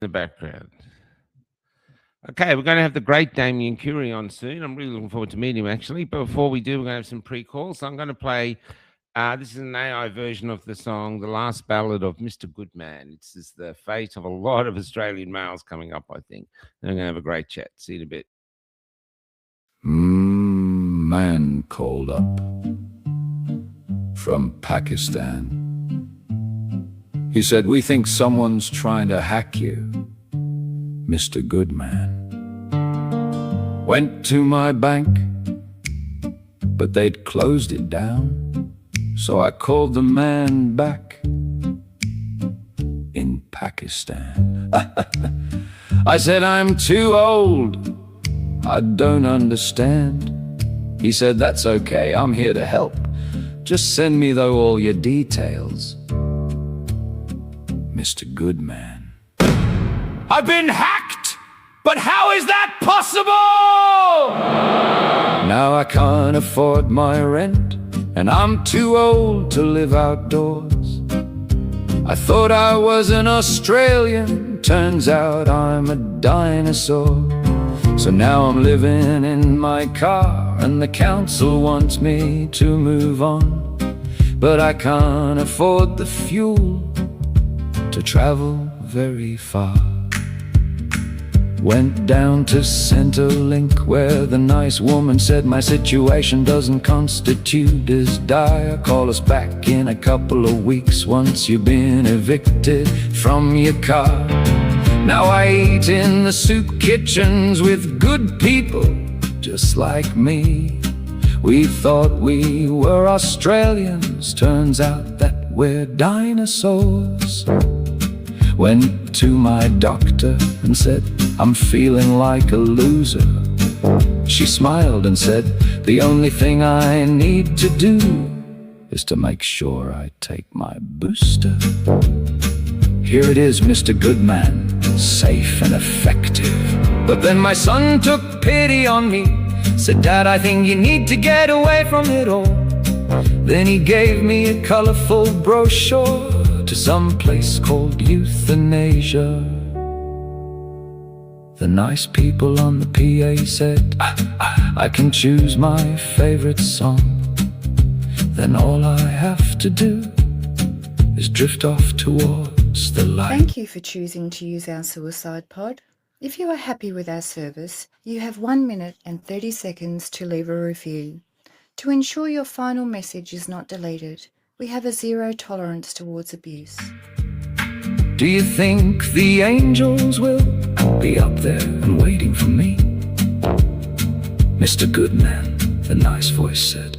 the background. Okay, we're going to have the great Damian Coory on soon. I'm really looking forward to meeting him, actually. But before we do, we're going to have some pre-calls. So I'm going to play, this is an AI version of the song, The Last Ballad of Mr. Goodman. This is the fate of a lot of Australian males coming up, I think. And we're going to have a great chat. See you in a bit. Man called up from Pakistan. He said, "We think someone's trying to hack you, Mr. Goodman." Went to my bank, but they'd closed it down. So I called the man back in Pakistan. I said, "I'm too old, I don't understand." He said, "That's okay, I'm here to help. Just send me though all your details, Mr. Goodman." "I've been hacked! But how is that possible? Now I can't afford my rent, and I'm too old to live outdoors. I thought I was an Australian, turns out I'm a dinosaur. So now I'm living in my car, and the council wants me to move on. But I can't afford the fuel to travel very far. Went down to Centrelink, where the nice woman said my situation doesn't constitute as dire. Call us back in a couple of weeks once you've been evicted from your car. Now I eat in the soup kitchens with good people just like me. We thought we were Australians, turns out that we're dinosaurs. Went to my doctor and said, "I'm feeling like a loser." She smiled and said, "The only thing I need to do is to make sure I take my booster." Here it is, Mr. Goodman, safe and effective. But then my son took pity on me, said, "Dad, I think you need to get away from it all." Then he gave me a colorful brochure to some place called Euthanasia. The nice people on the PA said, I can choose my favorite song. Then all I have to do is drift off towards the light. Thank you for choosing to use our suicide pod. If you are happy with our service, you have 1 minute and 30 seconds to leave a review. To ensure your final message is not deleted, we have a zero tolerance towards abuse. Do you think the angels will be up there and waiting for me? Mr. Goodman, the nice voice said,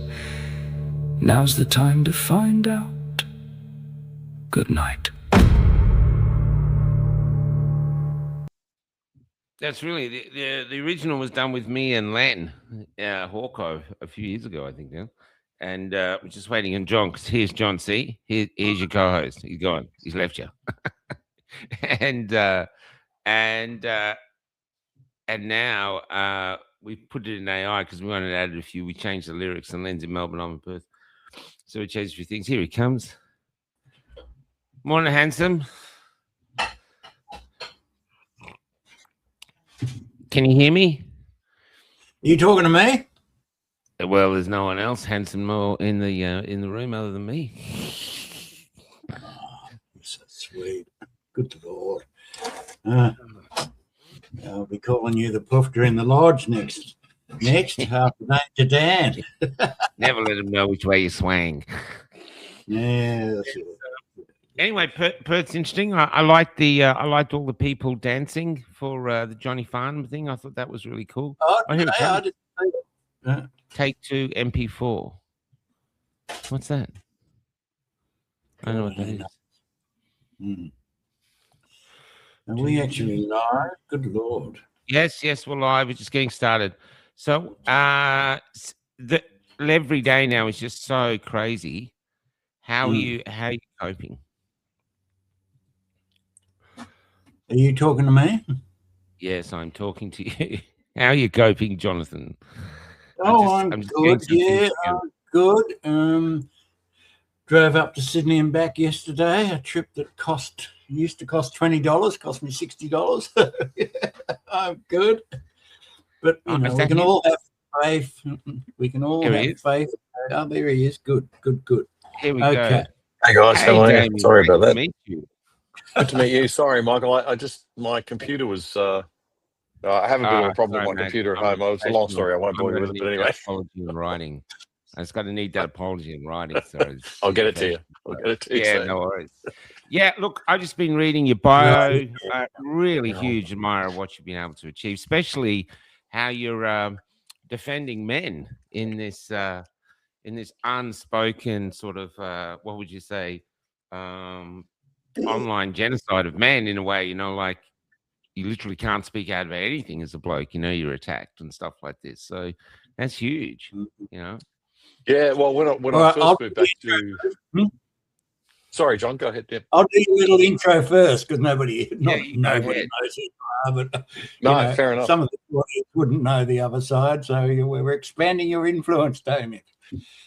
now's the time to find out. Good night. That's really the original was done with me and Len Hawko a few years ago, I think now. And we're just waiting on John, because here's John C. Here's your co-host. He's gone. He's left you. and now we put it in AI because we wanted to add a few. We changed the lyrics, and Len's in Melbourne, I'm in Perth. So we changed a few things. Here he comes. Morning, handsome. Can you hear me? Are you talking to me? Well, there's no one else handsome more in the room other than me. Oh, so sweet. Good Lord. I'll be calling you the puffer in the lodge next half the day to Dan. Never let them know which way you swang. Yeah, that's it. Anyway, Perth's interesting. I liked liked all the people dancing for the Johnny Farnham thing. I thought that was really cool. Oh, I didn't say that. Take 2 MP4. What's that? I don't know what that is. Mm. Are we actually live? Good Lord. Yes, we're live. We're just getting started. So every day now is just so crazy. How are you coping? Are you talking to me? Yes, I'm talking to you. How are you coping, Jonathan? I'm good. Yeah, I'm good. Drove up to Sydney and back yesterday. A trip that used to cost $20, cost me $60. I'm good, but Oh, we is that can him? all have faith. We can all Here he have is. faith. Oh, there he is. Good. Here we Okay. go. Hey guys, Hey, how are you? Damian, Sorry great about to that. meet you. Good to meet you. Sorry, Michael. I just my computer was. I have a bit of a problem Sorry, with my mate. computer at I'm a home. It's a long professional. story. I won't I'm bore you going with to it. need But that anyway, apology in writing. I just got to need that apology in writing, sir. I'll get it to you. I'll get it to you Yeah, soon. no worries. Yeah, look, I've just been reading your bio. Really huge admirer of what you've been able to achieve, especially how you're defending men in this unspoken sort of what would you say, online genocide of men in a way. Like you literally can't speak out about anything as a bloke. You're attacked and stuff like this. So that's huge. Yeah. Well, when All I right, first moved back to. Hmm? Sorry, John. Go ahead. Yeah. I'll do a little intro first because nobody You go knows ahead. who you are, but No, fair enough. some of the audience wouldn't know the other side. So we're expanding your influence, Damian.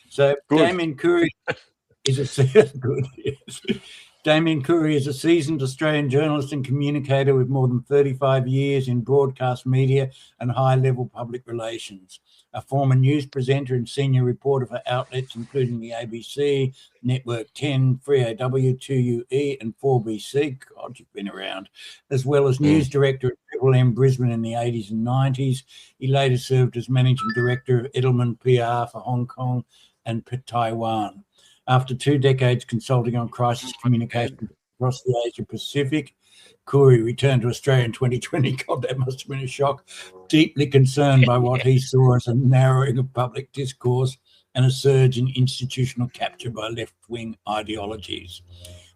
So Good. Damian Coory is good. Yes. Damian Coory is a seasoned Australian journalist and communicator with more than 35 years in broadcast media and high-level public relations. A former news presenter and senior reporter for outlets including the ABC, Network 10, 3AW, 2UE and 4BC. God, you've been around. As well as news director at Triple M Brisbane in the 80s and 90s. He later served as managing director of Edelman PR for Hong Kong and Taiwan. After 2 decades consulting on crisis communication across the Asia Pacific, Coory returned to Australia in 2020. God, that must have been a shock. Deeply concerned by what he saw as a narrowing of public discourse and a surge in institutional capture by left-wing ideologies.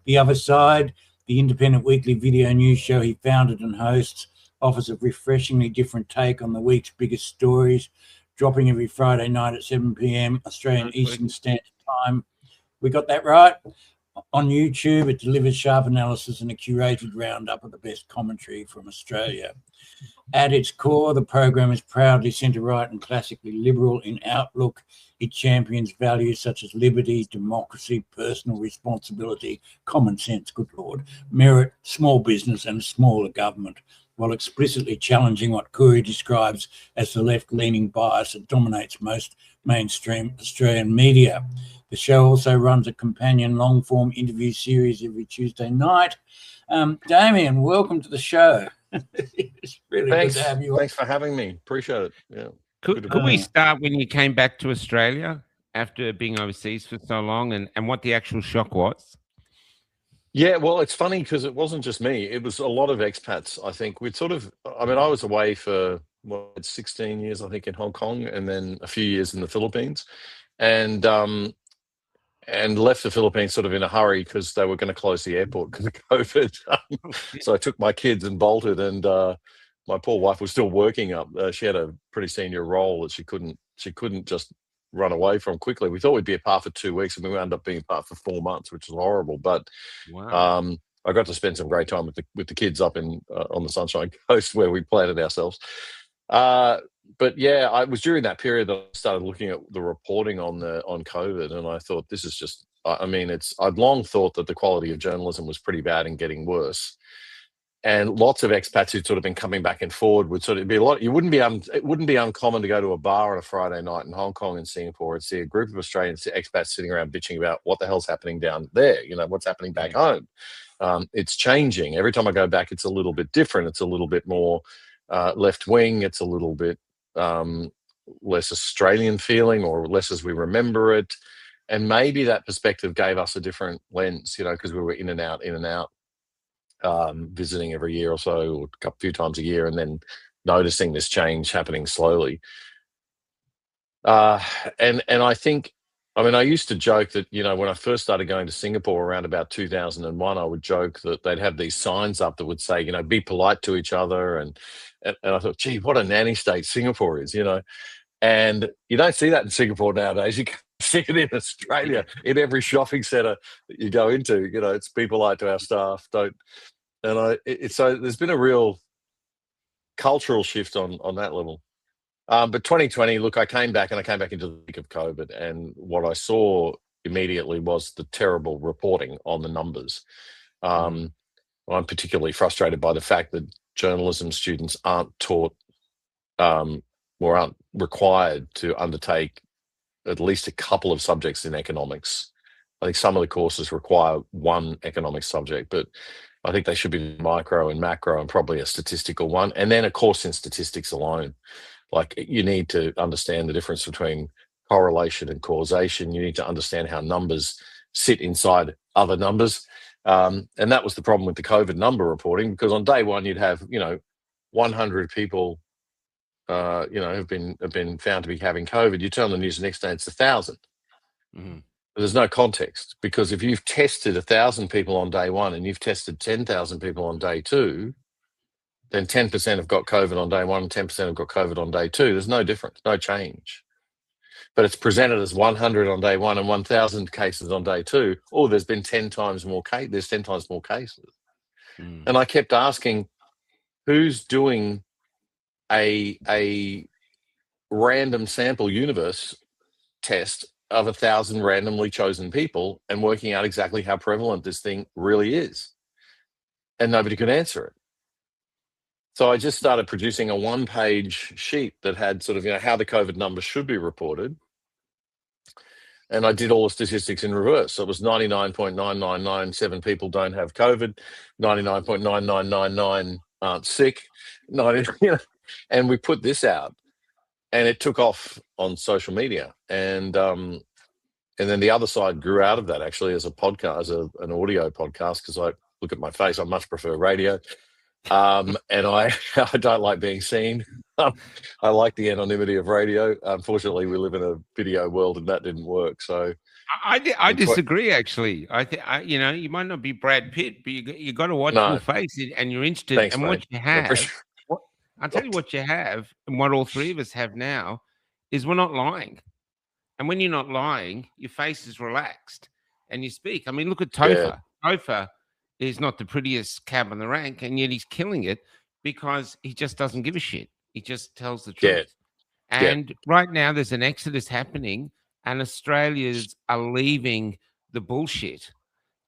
The Other Side, the independent weekly video news show he founded and hosts, offers a refreshingly different take on the week's biggest stories, dropping every Friday night at 7 p.m. Australian Eastern Standard Time. We got that right? On YouTube, it delivers sharp analysis and a curated roundup of the best commentary from Australia. At its core, the program is proudly centre-right and classically liberal in outlook. It champions values such as liberty, democracy, personal responsibility, common sense, good Lord, merit, small business and smaller government, while explicitly challenging what Coory describes as the left-leaning bias that dominates most mainstream Australian media. The show also runs a companion long-form interview series every Tuesday night. Damian, welcome to the show. It's really Thanks. good to have you. Thanks for having me. Appreciate it. Yeah. Could we start when you came back to Australia after being overseas for so long and what the actual shock was? Yeah, well, it's funny because it wasn't just me. It was a lot of expats, I think. I was away for 16 years, I think, in Hong Kong and then a few years in the Philippines. And left the Philippines sort of in a hurry because they were going to close the airport because of COVID. So I took my kids and bolted, and my poor wife was still working up. She had a pretty senior role that she couldn't just run away from quickly. We thought we'd be apart for 2 weeks, and we wound up being apart for 4 months, which was horrible. But Wow. I got to spend some great time with the kids up in on the Sunshine Coast where we planted ourselves. But yeah, it was during that period that I started looking at the reporting on COVID, and I thought this is just. I'd long thought that the quality of journalism was pretty bad and getting worse, and lots of expats who'd sort of been coming back and forward would sort of be a lot. It wouldn't be uncommon to go to a bar on a Friday night in Hong Kong and Singapore and see a group of Australian expats sitting around bitching about what the hell's happening down there. What's happening back home. It's changing every time I go back. It's a little bit different. It's a little bit more left wing. It's a little bit less Australian feeling, or less as we remember it. And maybe that perspective gave us a different lens, because we were in and out, visiting every year or so, or a few times a year, and then noticing this change happening slowly. And I think, I used to joke that, when I first started going to Singapore around about 2001, I would joke that they'd have these signs up that would say, be polite to each other. And I thought, gee, what a nanny state Singapore is, And you don't see that in Singapore nowadays. You can see it in Australia, in every shopping centre that you go into. It's be polite to our staff. So there's been a real cultural shift on that level. But 2020, look, I came back into the thick of COVID, and what I saw immediately was the terrible reporting on the numbers. I'm particularly frustrated by the fact that journalism students aren't taught or aren't required to undertake at least a couple of subjects in economics. I think some of the courses require one economics subject, but I think they should be micro and macro and probably a statistical one, and then a course in statistics alone. Like, you need to understand the difference between correlation and causation. You need to understand how numbers sit inside other numbers. And that was the problem with the COVID number reporting, because on day one you'd have, 100 people, have been found to be having COVID. You turn on the news the next day, it's 1,000. There's no context, because if you've tested 1,000 people on day one and you've tested 10,000 people on day two, then 10% have got COVID on day one and 10% have got COVID on day two. There's no difference, no change. But it's presented as 100 on day one and 1,000 cases on day two. Oh, there's been 10 times more there's 10 times more cases. And I kept asking, who's doing a random sample universe test of 1,000 randomly chosen people and working out exactly how prevalent this thing really is? And nobody could answer it. So I just started producing a one-page sheet that had sort of, how the COVID numbers should be reported. And I did all the statistics in reverse. So it was 99.9997 people don't have COVID, 99.9999 aren't sick, and we put this out, and it took off on social media. And then the other side grew out of that, actually, as a podcast, as an audio podcast, because I look at my face. I much prefer radio. And I don't like being seen. I like the anonymity of radio. Unfortunately, we live in a video world, and that didn't work. So I disagree. Actually, I think you might not be Brad Pitt, but you got to watch your face, and you're interested. Thanks, and mate. what you have, I'll tell you what you have, and what all three of us have now is we're not lying. And when you're not lying, your face is relaxed, and you speak. I mean, look at Topher. Yeah. Topher is not the prettiest cab on the rank, and yet he's killing it because he just doesn't give a shit. He just tells the truth. Yeah. And right now there's an exodus happening, and Australians are leaving the bullshit,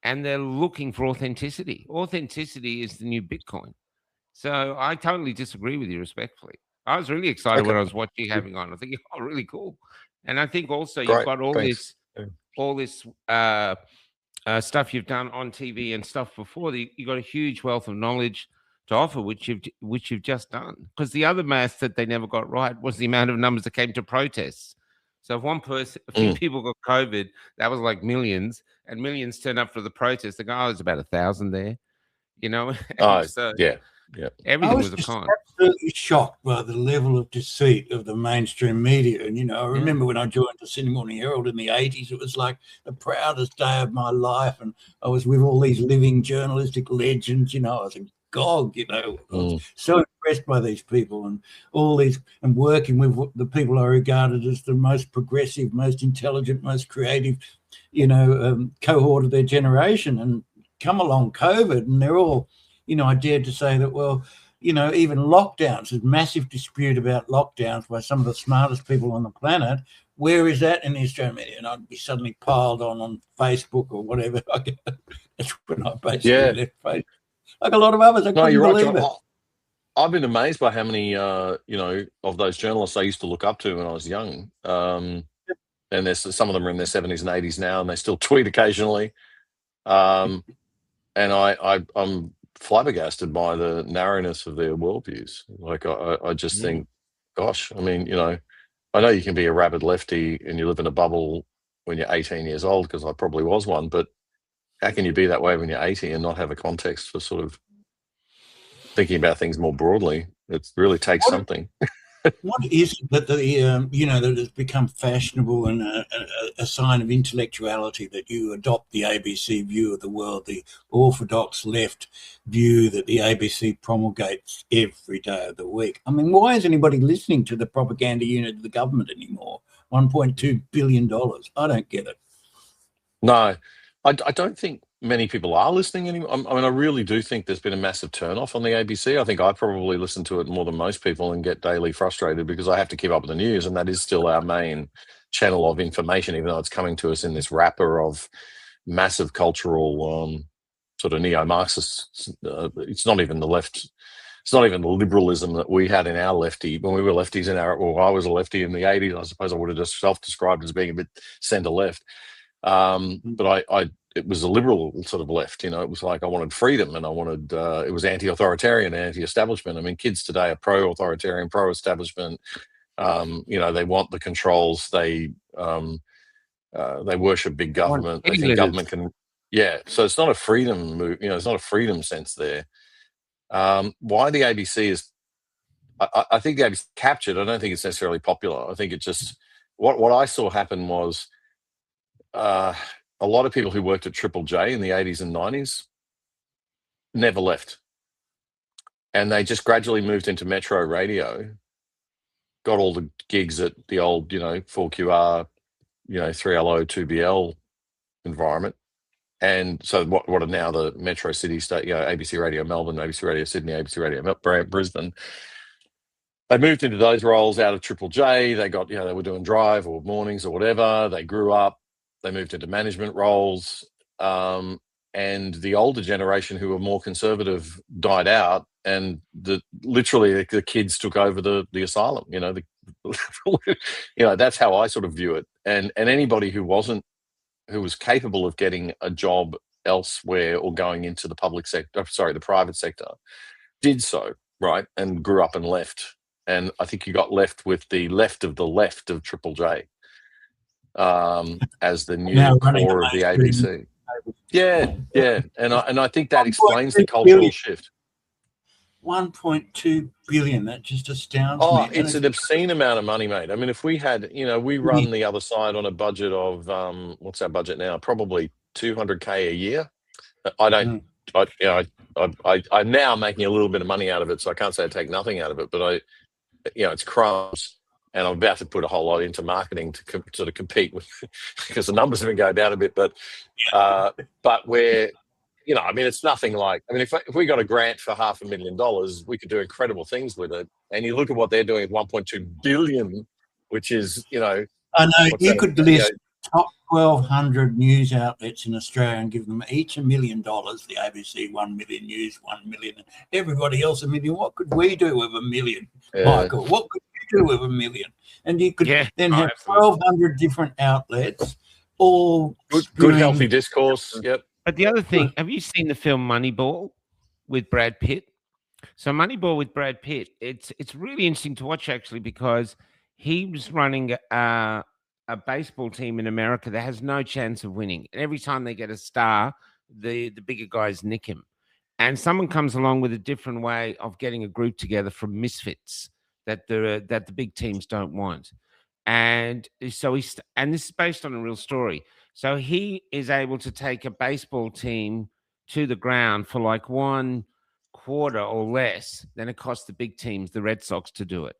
and they're looking for authenticity. Authenticity is the new Bitcoin. So I totally disagree with you respectfully. I was really excited when I was watching you having on. I think, oh, really cool. And I think also you've got all this stuff you've done on TV and stuff before. You've got a huge wealth of knowledge to offer, which you've just done. Because the other math that they never got right was the amount of numbers that came to protests. So if a few people got COVID, that was like millions, and millions turned up for the protest. They go, oh, there's about 1,000 there, So everything was a con. Absolutely shocked by the level of deceit of the mainstream media. And I remember when I joined the Sydney Morning Herald in the 80s, it was like the proudest day of my life, and I was with all these living journalistic legends. I was a gog. I was so impressed by these people and all these, and working with the people I regarded as the most progressive, most intelligent, most creative, cohort of their generation. And come along COVID, and they're all, I dared to say that, well, even lockdowns, there's massive dispute about lockdowns by some of the smartest people on the planet. Where is that in the Australian media? And I'd be suddenly piled on Facebook or whatever. That's when I basically left Facebook. Like a lot of others, I couldn't believe it. I've been amazed by how many, of those journalists I used to look up to when I was young. And there's some of them are in their 70s and 80s now, and they still tweet occasionally. And I'm flabbergasted by the narrowness of their worldviews. Like, I just think, gosh, I mean, I know you can be a rabid lefty and you live in a bubble when you're 18 years old, because I probably was one, but how can you be that way when you're 80 and not have a context for sort of thinking about things more broadly? It really takes something. What is it that that has become fashionable and a sign of intellectuality that you adopt the ABC view of the world, the orthodox left view that the ABC promulgates every day of the week? I mean, why is anybody listening to the propaganda unit of the government anymore? $1.2 billion. I don't get it. No, I don't think many people are listening anymore. I mean, I really do think there's been a massive turn-off on the ABC. I think I probably listen to it more than most people and get daily frustrated because I have to keep up with the news, and that is still our main channel of information, even though it's coming to us in this wrapper of massive cultural sort of neo-Marxist. It's not even the left. It's not even the liberalism that we had in our lefty when we were lefties in our. Well, I was a lefty in the 80s. I suppose I would have just self-described as being a bit centre-left. But it was a liberal sort of left. It was like I wanted freedom, and I wanted it was anti-authoritarian, anti-establishment. I mean, kids today are pro-authoritarian, pro-establishment. They want the controls. They worship big government. They think government can. Yeah, so it's not a freedom move. It's not a freedom sense there. Why the ABC is? I think the ABC captured. I don't think it's necessarily popular. I think it just what I saw happen was a lot of people who worked at Triple J in the 80s and 90s never left, and they just gradually moved into Metro Radio. Got all the gigs at the old, 4QR, 3LO, 2BL environment. And so what are now the Metro City state, ABC Radio Melbourne, ABC Radio Sydney, ABC Radio Brisbane. They moved into those roles out of Triple J. They got, they were doing drive or mornings or whatever. They grew up. They moved into management roles. And the older generation who were more conservative died out. And literally the kids took over the asylum. That's how I sort of view it. And anybody who was capable of getting a job elsewhere or going into the the private sector, did so, right, and grew up and left. And I think you got left with the left of Triple J as the new core of the ABC. Yeah, and I think that explains the cultural shift. 1.2 billion. That just astounds me. It's an obscene amount of money, mate. I mean, if we had, we run the other side on a budget of what's our budget now? Probably 200K a year. I'm now making a little bit of money out of it, so I can't say I take nothing out of it. But it's crumbs, and I'm about to put a whole lot into marketing to sort of compete with because the numbers have been going down a bit. But we're it's nothing like. I mean, if we got a grant for $500,000, we could do incredible things with it. And you look at what they're doing at 1.2 billion, which is, I know you could list top 1,200 news outlets in Australia and give them each $1 million. The ABC 1 million, News 1 million, everybody else $1 million. What could we do with $1 million, Michael? What could you do with $1 million? And you could then have 1,200 different outlets, all good healthy discourse. Yep. But the other thing, have you seen the film Moneyball with Brad Pitt? So Moneyball with Brad Pitt, it's really interesting to watch actually because he was running a baseball team in America that has no chance of winning. And every time they get a star, the bigger guys nick him. And someone comes along with a different way of getting a group together from misfits that the big teams don't want. And so and this is based on a real story. So he is able to take a baseball team to the ground for like 1 quarter or less than it costs the big teams, the Red Sox, to do it.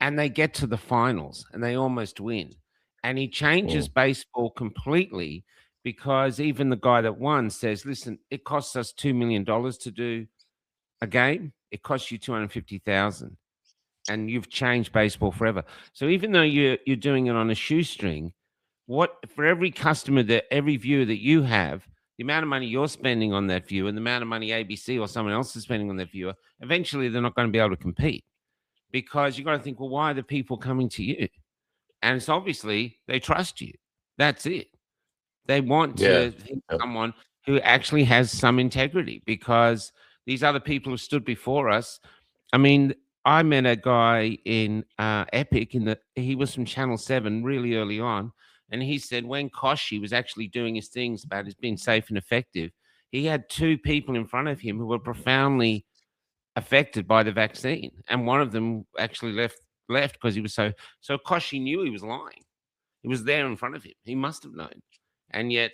And they get to the finals and they almost win. And he changes baseball completely because even the guy that won says, listen, it costs us $2 million to do a game. It costs you $250,000. And you've changed baseball forever. So even though you're doing it on a shoestring, for every customer, every viewer that you have, the amount of money you're spending on that viewer and the amount of money ABC or someone else is spending on that viewer, eventually they're not going to be able to compete because you've got to think, well, why are the people coming to you? And it's obviously they trust you. That's it. They want to think someone who actually has some integrity because these other people who stood before us. I mean, I met a guy in Epic he was from Channel 7 really early on. And he said when Koshy was actually doing his things about his being safe and effective, he had 2 people in front of him who were profoundly affected by the vaccine. And one of them actually left because he was so Koshy knew he was lying. It was there in front of him. He must have known. And yet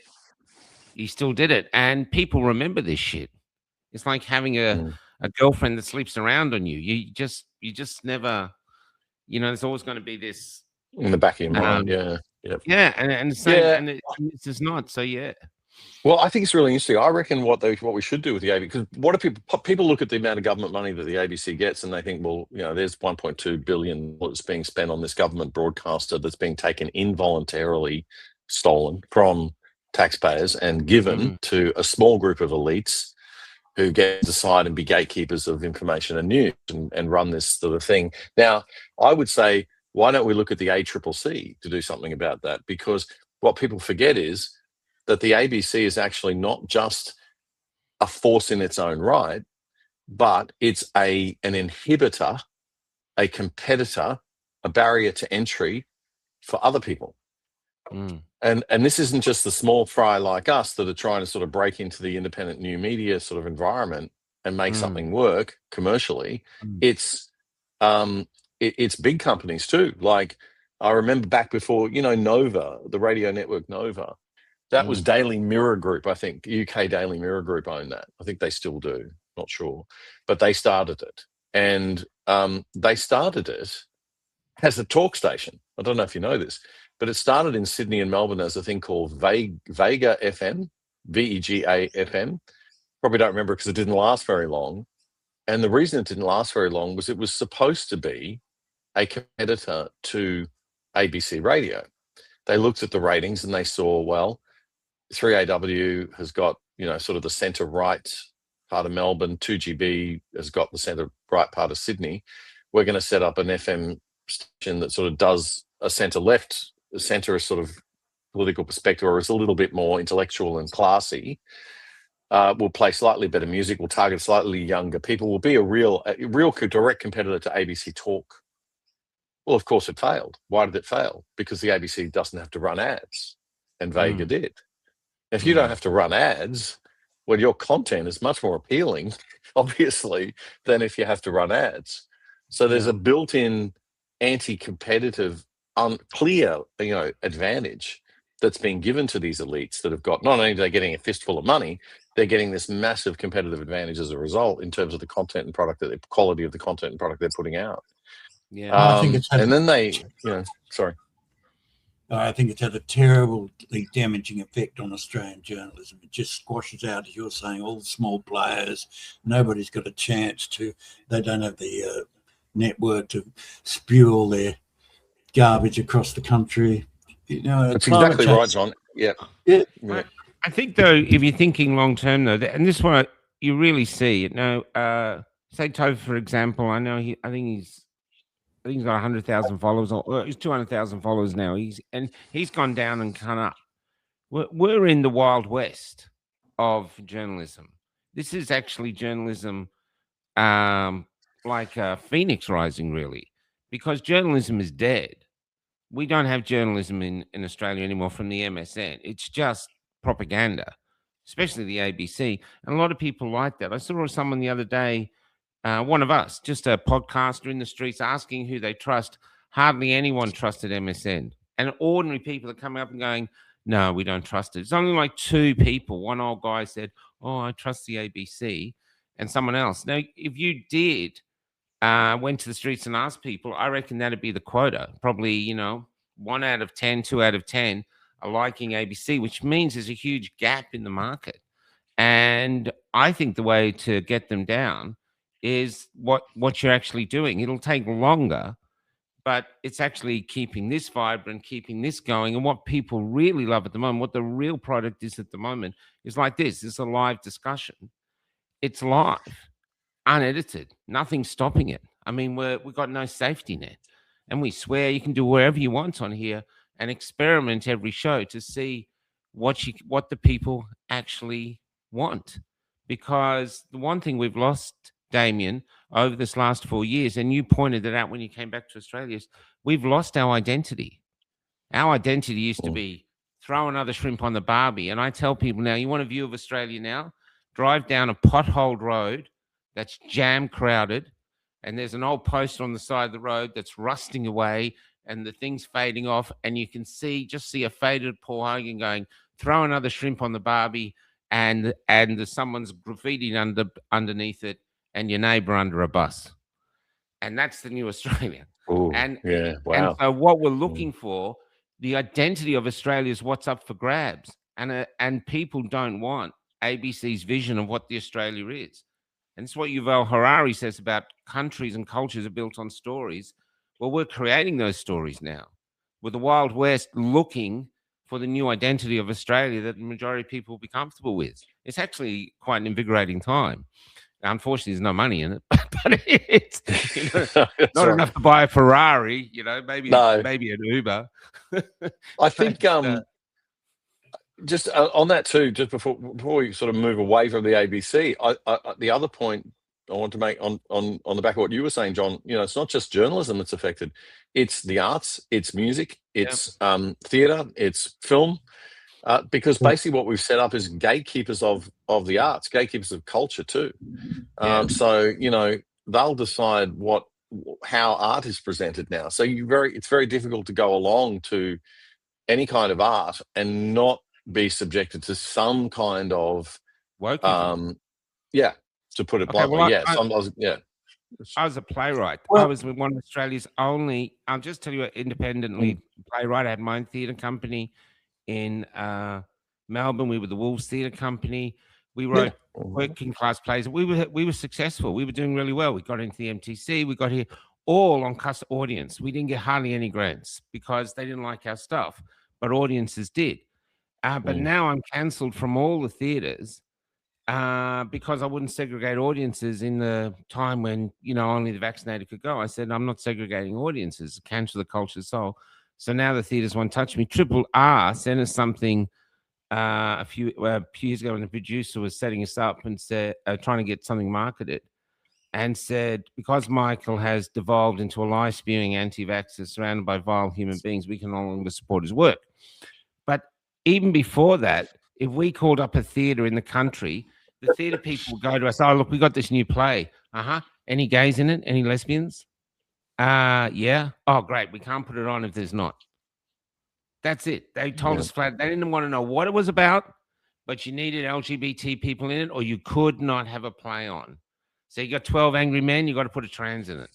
he still did it. And people remember this shit. It's like having a girlfriend that sleeps around on you. You just never, there's always going to be this in the back of your mind. Yeah, and it's not. So yeah. Well, I think it's really interesting. I reckon what we should do with the ABC, because what do people look at the amount of government money that the ABC gets, and they think, well, there's $1.2 billion being spent on this government broadcaster that's being taken involuntarily, stolen from taxpayers and given to a small group of elites who get to decide and be gatekeepers of information and news and run this sort of thing. Now, I would say, why don't we look at the ACCC to do something about that? Because what people forget is that the ABC is actually not just a force in its own right, but it's an inhibitor, a competitor, a barrier to entry for other people. And this isn't just the small fry like us that are trying to sort of break into the independent new media sort of environment and make something work commercially. It's big companies too. Like, I remember back before, Nova, the radio network Nova, that was Daily Mirror Group, I think. UK Daily Mirror Group owned that. I think they still do, not sure. But they started it. And they started it as a talk station. I don't know if you know this, but it started in Sydney and Melbourne as a thing called Vega FM, VEGA FM. Probably don't remember because it didn't last very long. And the reason it didn't last very long was it was supposed to be a competitor to ABC Radio. They looked at the ratings and they saw, well, 3AW has got, sort of the centre right part of Melbourne. 2GB has got the centre right part of Sydney. We're going to set up an FM station that sort of does a centre left. The centre is sort of political perspective, or is a little bit more intellectual and classy. We'll play slightly better music. We'll target slightly younger people. We'll be a real direct competitor to ABC Talk. Well, of course, it failed. Why did it fail? Because the ABC doesn't have to run ads, and Vega did. If you don't have to run ads, well, your content is much more appealing, obviously, than if you have to run ads. So there's a built-in anti-competitive, unclear, advantage that's being given to these elites that have got, not only are they getting a fistful of money, they're getting this massive competitive advantage as a result in terms of the content and product, the quality of the content and product they're putting out. Yeah, I think it's had, and then they, sorry. I think it's had a terribly damaging effect on Australian journalism. It just squashes out, as you're saying, all the small players. Nobody's got a chance to. They don't have the network to spew all their garbage across the country. That's exactly right, John. Yeah. I think, though, if you're thinking long term, though, and this is what you really see. Say Topher, for example. I think he's got 100,000 followers, or he's 200,000 followers now. He's gone down and come up. We're in the Wild West of journalism. This is actually journalism, like Phoenix Rising, really, because journalism is dead. We don't have journalism in Australia anymore from the MSN. It's just propaganda, especially the ABC. And a lot of people like that. I saw someone the other day, one of us, just a podcaster in the streets, asking who they trust. Hardly anyone trusted MSN. And ordinary people are coming up and going, no, we don't trust it. It's only like two people. One old guy said, oh, I trust the ABC, and someone else. Now, if you did, went to the streets and asked people, I reckon that'd be the quota. Probably, 1 out of 10, 2 out of 10 are liking ABC, which means there's a huge gap in the market. And I think the way to get them down is what you're actually doing. It'll take longer, but it's actually keeping this vibrant, keeping this going. And what people really love at the moment, what the real product is at the moment, is like this. It's a live discussion. It's live, unedited, nothing stopping it. I mean, we've got no safety net. And we swear you can do wherever you want on here and experiment every show to see what the people actually want. Because the one thing we've lost, Damian, over this last 4 years, and you pointed it out when you came back to Australia, is we've lost our identity. Our identity used to be throw another shrimp on the barbie. And I tell people now, you want a view of Australia now? Drive down a potholed road that's jam crowded, and there's an old poster on the side of the road that's rusting away and the thing's fading off, and you can see a faded Paul Hogan going, throw another shrimp on the barbie, and there's someone's graffitied underneath it, and your neighbor under a bus. And that's the new Australia. Ooh, and wow. And so what we're looking for, the identity of Australia is what's up for grabs. and people don't want ABC's vision of what the Australia is. And it's what Yuval Harari says about countries and cultures are built on stories. Well, we're creating those stories now, with the Wild West looking for the new identity of Australia that the majority of people will be comfortable with. It's actually quite an invigorating time. Unfortunately, there's no money in it, but it's not enough to buy a Ferrari, maybe an Uber. I think just on that too, just before we sort of move away from the ABC, the other point I want to make on the back of what you were saying, John, it's not just journalism that's affected. It's the arts, it's music, it's theatre, it's film. Because basically what we've set up is gatekeepers of the arts, gatekeepers of culture too. So, they'll decide how art is presented now. So it's very difficult to go along to any kind of art and not be subjected to some kind of wokeism. To put it bluntly. Well, I was a playwright. I was one of Australia's only, I'll just tell you, independently playwright. I had my own theatre company in Melbourne. We were the Wolves Theatre Company. We wrote working class plays. We were successful. We were doing really well. We got into the MTC. We got here all on custom audience. We didn't get hardly any grants because they didn't like our stuff, but audiences did. But now I'm cancelled from all the theatres because I wouldn't segregate audiences in the time when, only the vaccinated could go. I said, I'm not segregating audiences. Cancel the culture soul. So now the theatres won't touch me. Triple R sent us something a few years ago when the producer was setting us up and said, trying to get something marketed, and said, because Michael has devolved into a lie-spewing anti-vaxxer surrounded by vile human beings, we can no longer support his work. But even before that, if we called up a theatre in the country, the theatre people would go to us, oh, look, we got this new play. Any gays in it? Any lesbians? Yeah. Oh, great. We can't put it on if there's not. That's it. They told us flat. They didn't want to know what it was about, but you needed LGBT people in it, or you could not have a play on. So you got 12 Angry Men, you got to put a trans in it.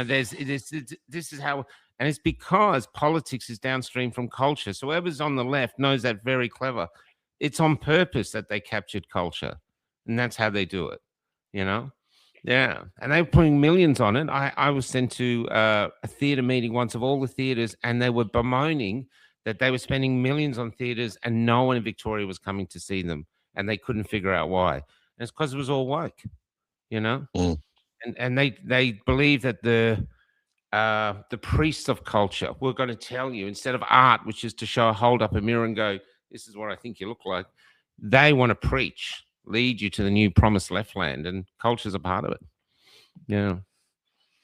This is how, and it's because politics is downstream from culture. So whoever's on the left knows that very clever. It's on purpose that they captured culture, and that's how they do it, Yeah, and they were putting millions on it. I was sent to a theatre meeting once of all the theatres, and they were bemoaning that they were spending millions on theatres and no one in Victoria was coming to see them, and they couldn't figure out why. And it's because it was all woke, And they believe that the priests of culture were going to tell you, instead of art, which is to hold up a mirror and go, this is what I think you look like, they want to preach, lead you to the new promised left land, and culture's a part of it.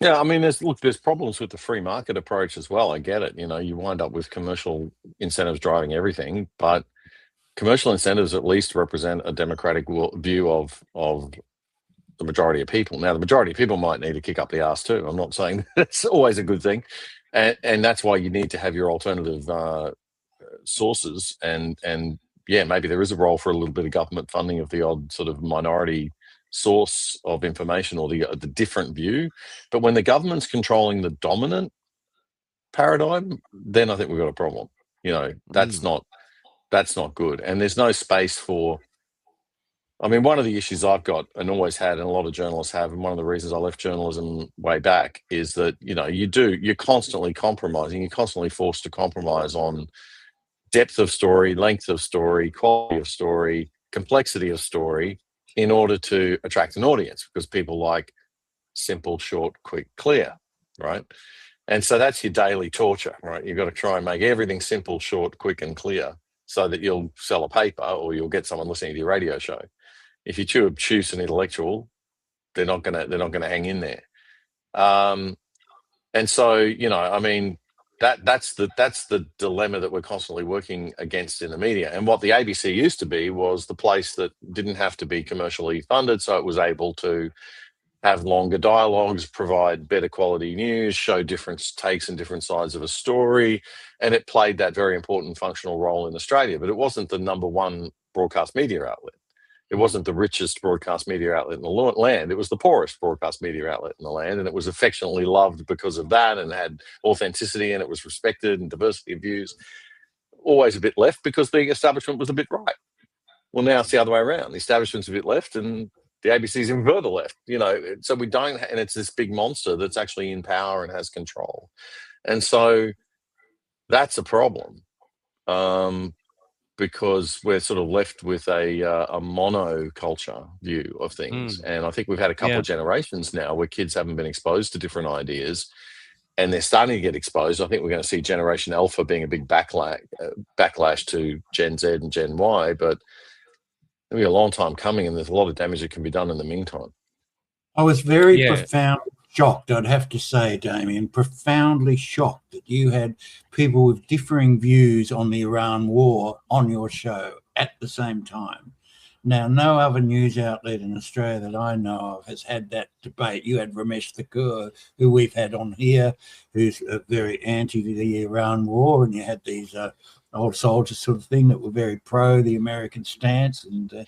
Yeah, I mean, there's problems with the free market approach as well. I get it. You wind up with commercial incentives driving everything, but commercial incentives at least represent a democratic view of the majority of people. Now, the majority of people might need to kick up the arse too. I'm not saying that's always a good thing, and that's why you need to have your alternative sources. And maybe there is a role for a little bit of government funding of the odd sort of minority source of information or the different view. But when the government's controlling the dominant paradigm, then I think we've got a problem. That's not good. And there's no space for, I mean, one of the issues I've got and always had, and a lot of journalists have, and one of the reasons I left journalism way back, is that, you're constantly compromising. You're constantly forced to compromise on depth of story, length of story, quality of story, complexity of story, in order to attract an audience, because people like simple, short, quick, clear, right? And so that's your daily torture, right? You've got to try and make everything simple, short, quick, and clear so that you'll sell a paper or you'll get someone listening to your radio show. If you're too obtuse and intellectual, they're not gonna hang in there. And so, I mean, that's the dilemma that we're constantly working against in the media. And what the ABC used to be was the place that didn't have to be commercially funded, so it was able to have longer dialogues, provide better quality news, show different takes and different sides of a story, and it played that very important functional role in Australia. But it wasn't the number one broadcast media outlet. It wasn't the richest broadcast media outlet in the land. It was the poorest broadcast media outlet in the land, and it was affectionately loved because of that, and had authenticity, and it was respected, and diversity of views. always a bit left because the establishment was a bit right. Well, now it's the other way around. The establishment's a bit left and the ABC's even further left, so we don't, and it's this big monster that's actually in power and has control. And so that's a problem, because we're sort of left with a monoculture view of things. And I think we've had a couple of generations now where kids haven't been exposed to different ideas, and they're starting to get exposed. I think we're going to see Generation Alpha being a big backlash to Gen Z and Gen Y, but it'll be a long time coming, and there's a lot of damage that can be done in the meantime. I was very profoundly shocked, I'd have to say, Damian, profoundly shocked that you had people with differing views on the Iran war on your show at the same time. Now, no other news outlet in Australia that I know of has had that debate. You had Ramesh Thakur, who we've had on here, who's very anti the Iran war, and you had these old soldiers sort of thing that were very pro the American stance. And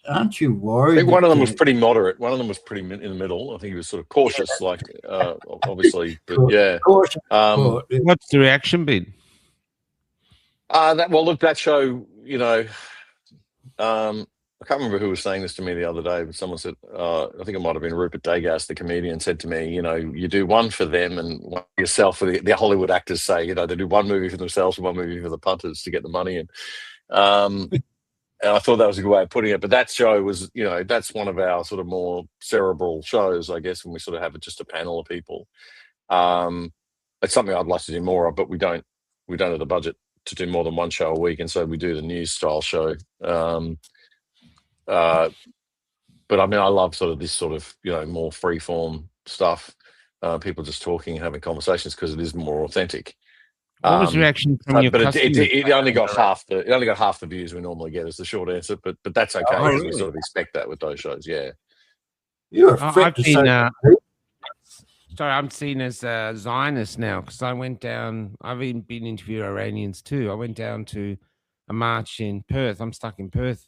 aren't you worried? I think one of them was pretty moderate. One of them was pretty in the middle. I think he was sort of cautious, obviously. But yeah. What's the reaction been? That show, I can't remember who was saying this to me the other day, but someone said, I think it might have been Rupert Degas, the comedian, said to me, you do one for them and one for yourself. For the Hollywood actors say, they do one movie for themselves and one movie for the punters to get the money in. And I thought that was a good way of putting it. But that show was, that's one of our sort of more cerebral shows, I guess, when we sort of have just a panel of people. It's something I'd like to do more of, but we don't have the budget to do more than one show a week, and so we do the news style show. But I mean, I love sort of this sort of more free form stuff, people just talking and having conversations, because it is more authentic. What was the reaction from your customers? It only got half the views we normally get, is the short answer, but that's okay, because we sort of expect that with those shows. Yeah, you're a friend to say. Sorry, I'm seen as a Zionist now, because I went down. I've even been interviewing Iranians too. I went down to a march in Perth. I'm stuck in Perth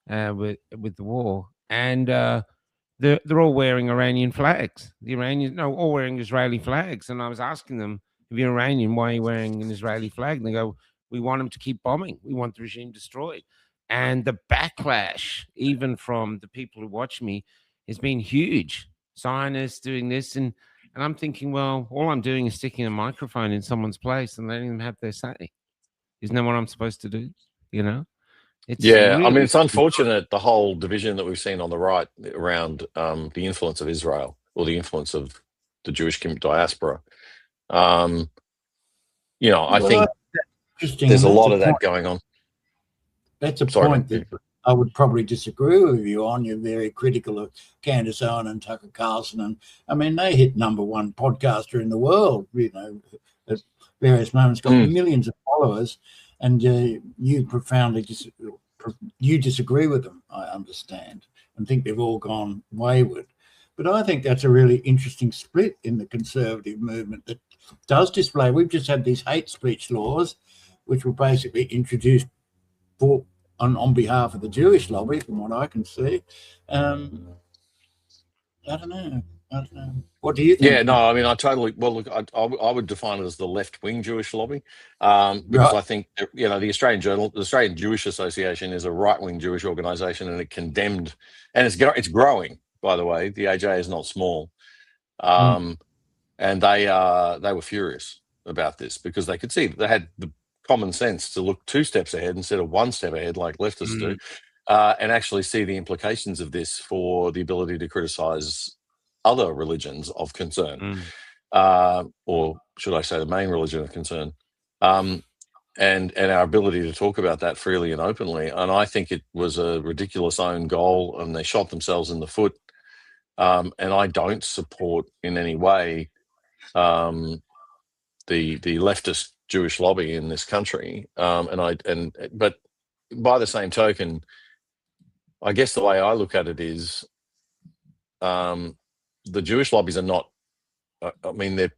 with the war, and they're all wearing Iranian flags. The Iranians, all wearing Israeli flags. And I was asking them, if you're Iranian, why are you wearing an Israeli flag? And they go, we want them to keep bombing. We want the regime destroyed. And the backlash, even from the people who watch me, has been huge. Zionists doing this, and I'm thinking, well, all I'm doing is sticking a microphone in someone's place and letting them have their say. Isn't that what I'm supposed to do? It's I mean, it's unfortunate, the whole division that we've seen on the right around the influence of Israel, or the influence of the Jewish diaspora. I think there's a lot of that going on. That's a point that I would probably disagree with you on. You're very critical of Candace Owen and Tucker Carlson, and I mean, they hit #1 podcaster in the world. At various moments, got millions of followers, and you profoundly disagree with them. I understand, and think they've all gone wayward. But I think that's a really interesting split in the conservative movement that does display. We've just had these hate speech laws, which were basically introduced on behalf of the Jewish lobby, from what I can see. I don't know. What do you think? Yeah, no, I mean, look, I would define it as the left-wing Jewish lobby, because I think, the Australian Jewish Association is a right-wing Jewish organisation, and it condemned, and it's growing, by the way. The AJ is not small, and they were furious about this, because they could see that they had the common sense to look 2 steps ahead instead of 1 step ahead, like leftists do, and actually see the implications of this for the ability to criticise other religions of concern, or should I say the main religion of concern, and our ability to talk about that freely and openly. And I think it was a ridiculous own goal, and they shot themselves in the foot. And I don't support in any way the leftist Jewish lobby in this country. But by the same token, I guess the way I look at it is, the Jewish lobbies are not, I mean, they're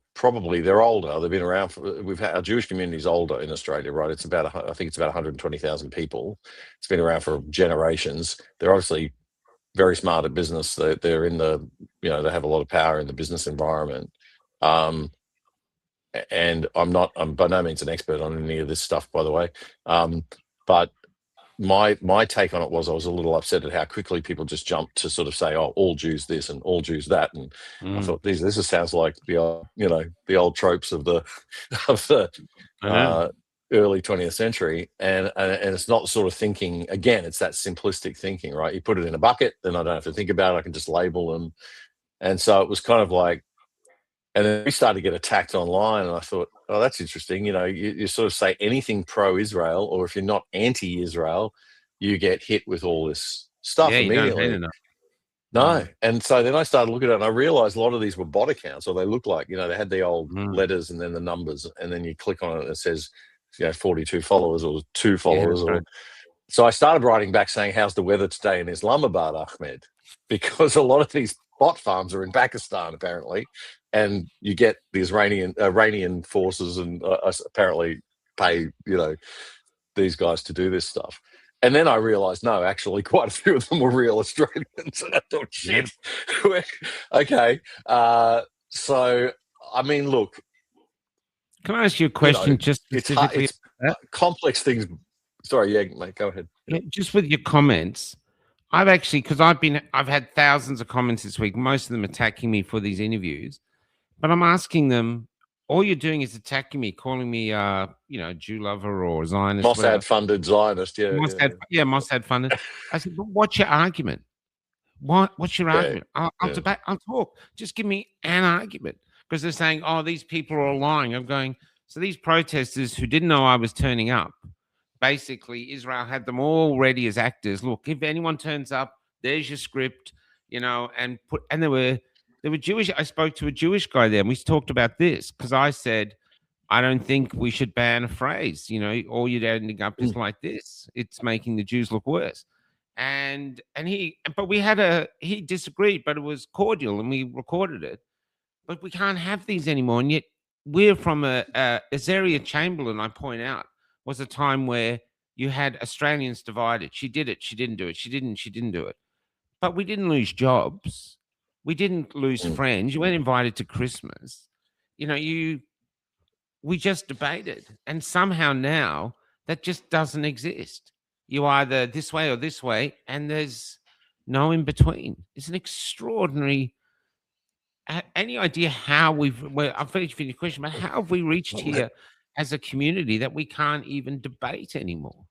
older. They've been around our Jewish community is older in Australia, right? It's about, I think it's about 120,000 people. It's been around for generations. They're obviously very smart at business. They're in they have a lot of power in the business environment. and I'm by no means an expert on any of this stuff, by the way. But my take on it was I was a little upset at how quickly people just jumped to sort of say, oh, all Jews this and all Jews that, and I thought this sounds like the old tropes of the early 20th century, and it's not the sort of thinking. Again, it's that simplistic thinking, right? You put it in a bucket, then I don't have to think about it. I can just label them, and so it was kind of like. And then we started to get attacked online, and I thought, oh, that's interesting. You sort of say anything pro-Israel, or if you're not anti-Israel, you get hit with all this stuff immediately. No. And so then I started looking at it, and I realized a lot of these were bot accounts, or they look like, they had the old letters and then the numbers, and then you click on it and it says, 42 followers or 2 followers. So I started writing back saying, how's the weather today in Islamabad, Ahmed? Because a lot of these bot farms are in Pakistan, apparently. And you get these Iranian forces and apparently pay, these guys to do this stuff. And then I realized, no, actually, quite a few of them were real Australians. And I thought, shit, okay. So, I mean, look. Can I ask you a question? Just specifically, it's complex things. Sorry, yeah, mate, go ahead. Yeah, just with your comments, I've actually, because I've had thousands of comments this week, most of them attacking me for these interviews. But I'm asking them, all you're doing is attacking me, calling me, Jew lover or Zionist. Mossad-funded Zionist, yeah. Mossad funded. I said, but what's your argument? What's your argument? I'll debate. I'll talk. Just give me an argument. Because they're saying, oh, these people are all lying. I'm going, so these protesters who didn't know I was turning up, basically Israel had them all ready as actors. Look, if anyone turns up, there's your script, and they were Jewish. I spoke to a Jewish guy there, and we talked about this because I said, I don't think we should ban a phrase. All you're ending up is like this. It's making the Jews look worse. But he disagreed, but it was cordial, and we recorded it. But we can't have these anymore. And yet we're from Azaria Chamberlain, I point out, was a time where you had Australians divided. She did it. She didn't do it. She didn't do it. But we didn't lose jobs. We didn't lose friends. You weren't invited to Christmas. We just debated. And somehow now that just doesn't exist. You either this way or this way, and there's no in between. It's an extraordinary. Any idea how I'm finished with your question, but how have we reached here as a community that we can't even debate anymore?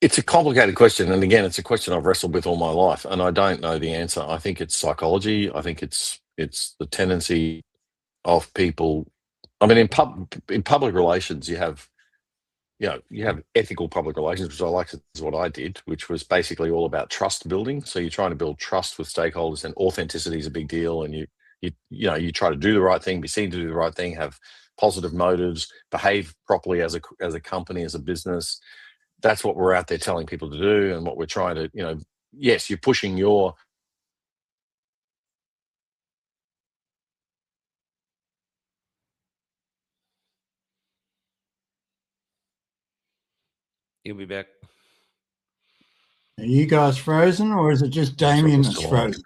It's a complicated question. And again, it's a question I've wrestled with all my life, and I don't know the answer. I think it's psychology. I think it's the tendency of people. I mean, in public relations, you have ethical public relations, which I like, is what I did, which was basically all about trust building. So you're trying to build trust with stakeholders, and authenticity is a big deal. And you try to do the right thing, be seen to do the right thing, have positive motives, behave properly as a company, as a business. That's what we're out there telling people to do, and what we're trying to, yes, you're pushing your. He'll be back. Are you guys frozen, or is it just Damian that's frozen?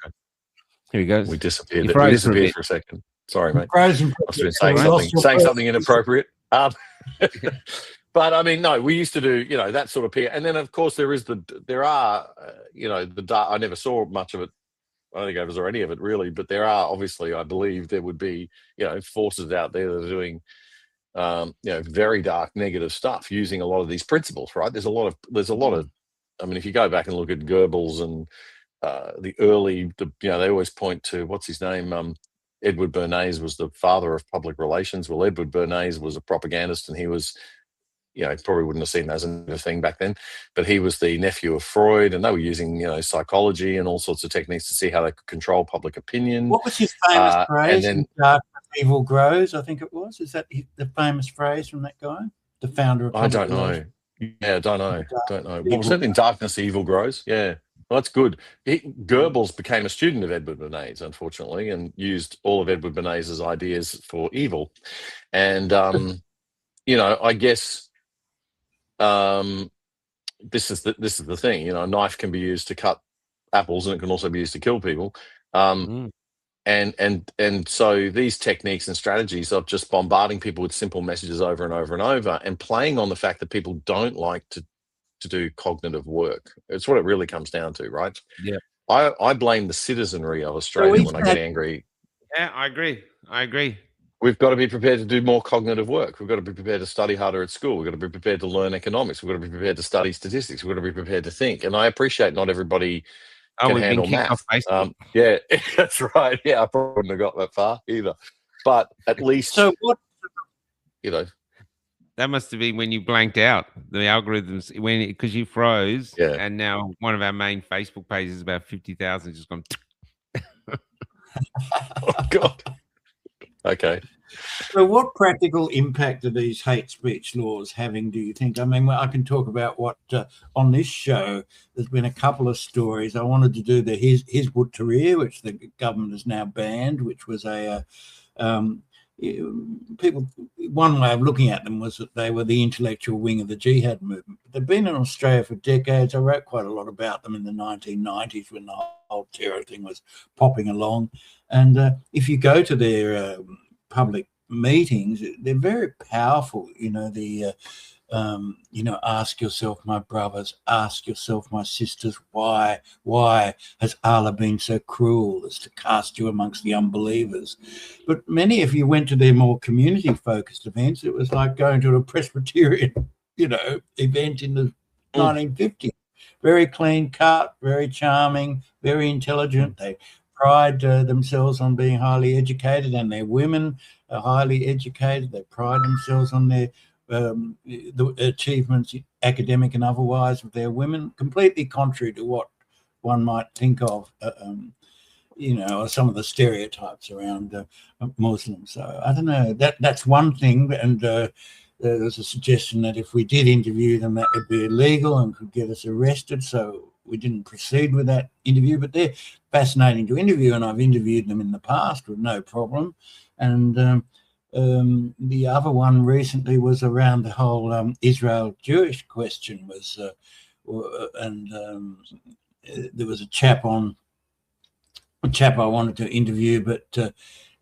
Here he goes. We disappeared. We disappeared for a second. Sorry, mate. Frozen. Must have been saying something inappropriate. But I mean, no, we used to do, that sort of peer. And then, of course, there are, I never saw much of it. I don't think I ever saw any of it really, but there are, obviously, I believe there would be, forces out there that are doing, very dark, negative stuff using a lot of these principles, right? There's a lot of, I mean, if you go back and look at Goebbels and they always point to, what's his name? Edward Bernays was the father of public relations. Well, Edward Bernays was a propagandist, and he was, probably wouldn't have seen that as a thing back then, but he was the nephew of Freud, and they were using, psychology and all sorts of techniques to see how they could control public opinion. What was his famous phrase? And then, darkness, evil grows, I think it was. Is that the famous phrase from that guy, the founder of public I don't know. Yeah, I don't know. What was it? In darkness, evil grows. Yeah. Well, that's good. Goebbels became a student of Edward Bernays, unfortunately, and used all of Edward Bernays' ideas for evil. And, I guess this is the thing. A knife can be used to cut apples, and it can also be used to kill people. And so these techniques and strategies of just bombarding people with simple messages over and over and over, and playing on the fact that people don't like to do cognitive work. It's what it really comes down to, right? Yeah. I blame the citizenry of Australia when I get angry. Yeah, I agree. We've got to be prepared to do more cognitive work. We've got to be prepared to study harder at school. We've got to be prepared to learn economics. We've got to be prepared to study statistics. We've got to be prepared to think. And I appreciate not everybody can we've handle been kicked math. off Facebook. Yeah, that's right. Yeah, I probably wouldn't have got that far either. But at least, So what? you know, that must have been when you blanked out the algorithms because you froze. Yeah. And now one of our main Facebook pages is about 50,000 just gone. Oh God. Okay. So what practical impact are these hate speech laws having, do you think? I mean, I can talk about what on this show, there's been a couple of stories. I wanted to do the Hizb ut-Tahrir, which the government has now banned, which was people, one way of looking at them was that they were the intellectual wing of the jihad movement. But they've been in Australia for decades. I wrote quite a lot about them in the 1990s when the whole terror thing was popping along. And if you go to their public meetings, they're very powerful. Ask yourself, my brothers, ask yourself, my sisters, why has Allah been so cruel as to cast you amongst the unbelievers? But many, if you went to their more community-focused events, it was like going to a Presbyterian, event in the 1950s. Very clean cut, very charming, very intelligent. They pride themselves on being highly educated, and their women are highly educated. They pride themselves on their the achievements, academic and otherwise, of their women, completely contrary to what one might think of, some of the stereotypes around Muslims. So I don't know. That's one thing, and there was a suggestion that if we did interview them, that would be illegal and could get us arrested. So we didn't proceed with that interview. But they're fascinating to interview, and I've interviewed them in the past with no problem. And the other one recently was around the whole Israel-Jewish question. There was a chap I wanted to interview, but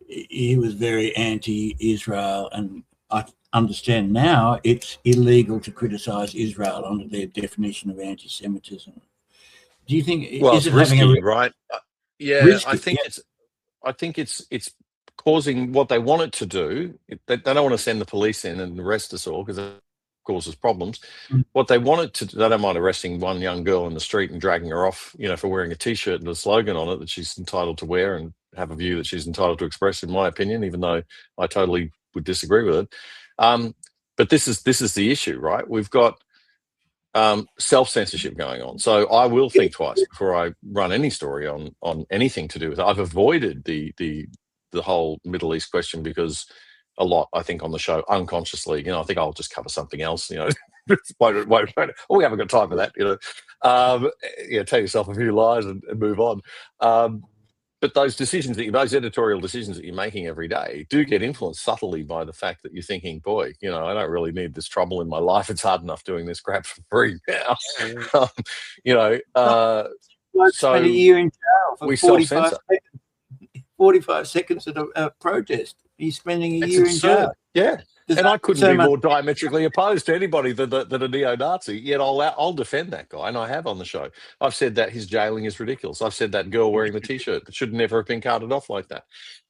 he was very anti-Israel, and I understand now it's illegal to criticize Israel under their definition of anti-Semitism. Do you think? Well, is it's it risky, having right? Yeah, risky, I think it's causing what they want it to do. They don't want to send the police in and arrest us all because it causes problems. What they want it to do, they don't mind arresting one young girl in the street and dragging her off, for wearing a T-shirt and a slogan on it that she's entitled to wear and have a view that she's entitled to express, in my opinion, even though I totally would disagree with it. But this is the issue, right? We've got self-censorship going on. So I will think twice before I run any story on anything to do with it. I've avoided the whole Middle East question because a lot, I think, on the show unconsciously, I think I'll just cover something else, we haven't got time for that, tell yourself a few lies and move on. But those editorial decisions that you're making every day do get influenced subtly by the fact that you're thinking, boy, I don't really need this trouble in my life. It's hard enough doing this crap for free now. So a year in jail for we 45 seconds. 45 seconds at a protest. He's spending a year in jail. Yeah. And I couldn't be more diametrically opposed to anybody than a neo-Nazi, yet I'll defend that guy, and I have on the show. I've said that his jailing is ridiculous. I've said that girl wearing the T-shirt that should never have been carted off like that.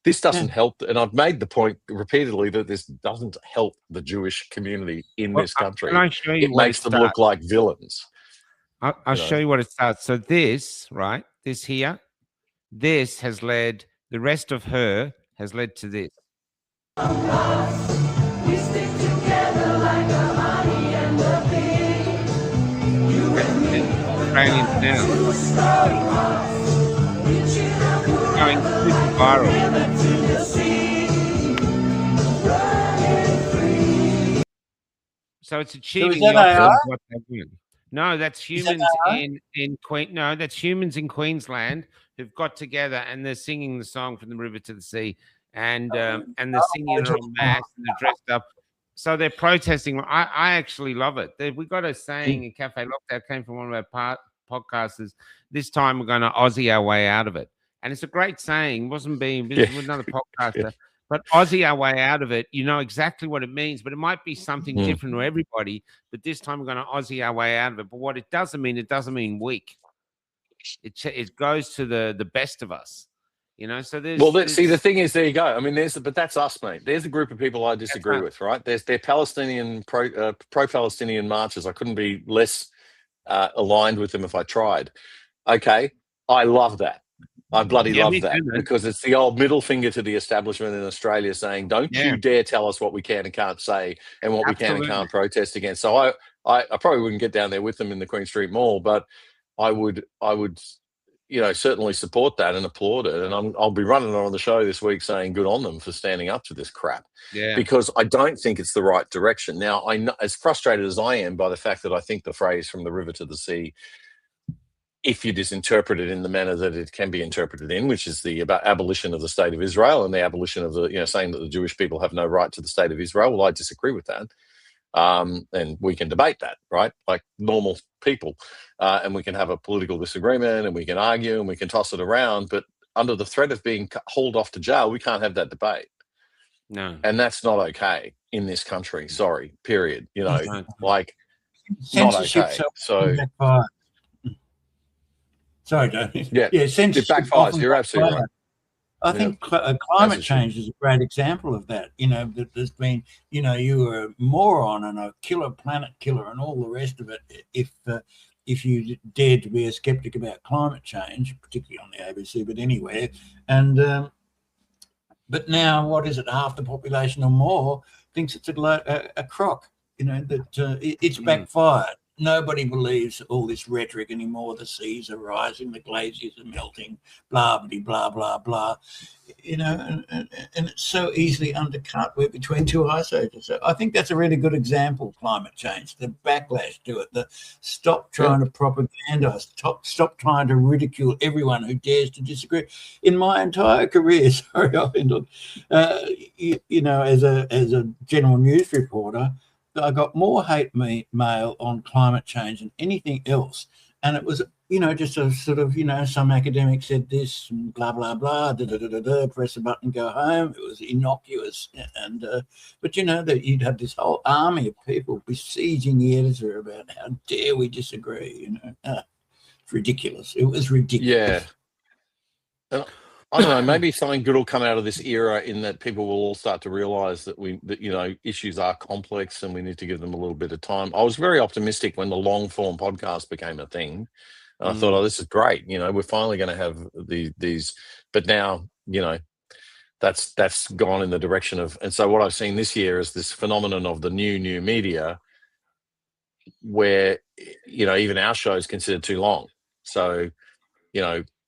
This doesn't help, and I've made the point repeatedly that this doesn't help the Jewish community in this country. It makes them look like villains. I'll show you what it starts. So this, right, this here, this has led, the rest of her has led to this. We stick together like a honey and a bee. You and me, Australians now going super viral. So it's achieving the opposite of what they want. No, that's humans in that's humans in Queensland who've got together and they're singing the song From the River to the Sea. And they're singing it en masse and they're dressed up. So they're protesting. I actually love it. We got a saying in Cafe Lockdown, came from one of our podcasters. This time we're going to Aussie our way out of it. And it's a great saying. It wasn't being with another podcaster, but Aussie our way out of it. You know exactly what it means, but it might be something different to everybody. But this time we're going to Aussie our way out of it. But what it doesn't mean weak. It goes to the best of us. You know, so see, the thing is, there you go. I mean, but that's us, mate. There's a group of people I disagree with, right? They're Palestinian pro-Palestinian marchers. I couldn't be less aligned with them if I tried. Okay, I love that. I bloody love that because it's the old middle finger to the establishment in Australia saying, "Don't you dare tell us what we can and can't say and what we can and can't protest against." So I probably wouldn't get down there with them in the Queen Street Mall, but I would. You know, certainly support that and applaud it. And I'll be running on the show this week saying good on them for standing up to this crap. Yeah. Because I don't think it's the right direction. Now, I know, as frustrated as I am by the fact that I think the phrase "from the river to the sea," if you disinterpret it in the manner that it can be interpreted in, which is the about abolition of the state of Israel and the abolition of the, saying that the Jewish people have no right to the state of Israel, well, I disagree with that. And we can debate that, right? Like normal people. And we can have a political disagreement and we can argue and we can toss it around. But under the threat of being hauled off to jail, we can't have that debate. No. And that's not okay in this country. Sorry, period. You know, like, censorship. Not okay. So, sorry, Damian. Yeah, censorship. It backfires. You're absolutely right. I think climate change is a great example of that. You know, that there's been, you were a moron and a planet killer and all the rest of it if you dared to be a skeptic about climate change, particularly on the ABC, but anywhere. And but now, what is it? Half the population or more thinks it's a crock. You know, that it's backfired. Nobody believes all this rhetoric anymore. The seas are rising, the glaciers are melting, blah, blah, blah, blah. You know, and it's so easily undercut. We're between two ice ages. So I think that's a really good example of climate change, the backlash to it, the stop trying to propagandize, stop trying to ridicule everyone who dares to disagree. In my entire career, as a general news reporter, I got more hate mail on climate change than anything else. And it was, just a sort of, some academic said this and blah, blah, blah, press a button, go home. It was innocuous. And, but that you'd have this whole army of people besieging the editor about how dare we disagree, it's ridiculous. It was ridiculous. Yeah. I don't know, maybe something good will come out of this era in that people will all start to realise that issues are complex and we need to give them a little bit of time. I was very optimistic when the long form podcast became a thing. And I thought, oh, this is great. We're finally going to have these, but now, that's gone in the direction of, and so what I've seen this year is this phenomenon of the new media where, even our show is considered too long. So,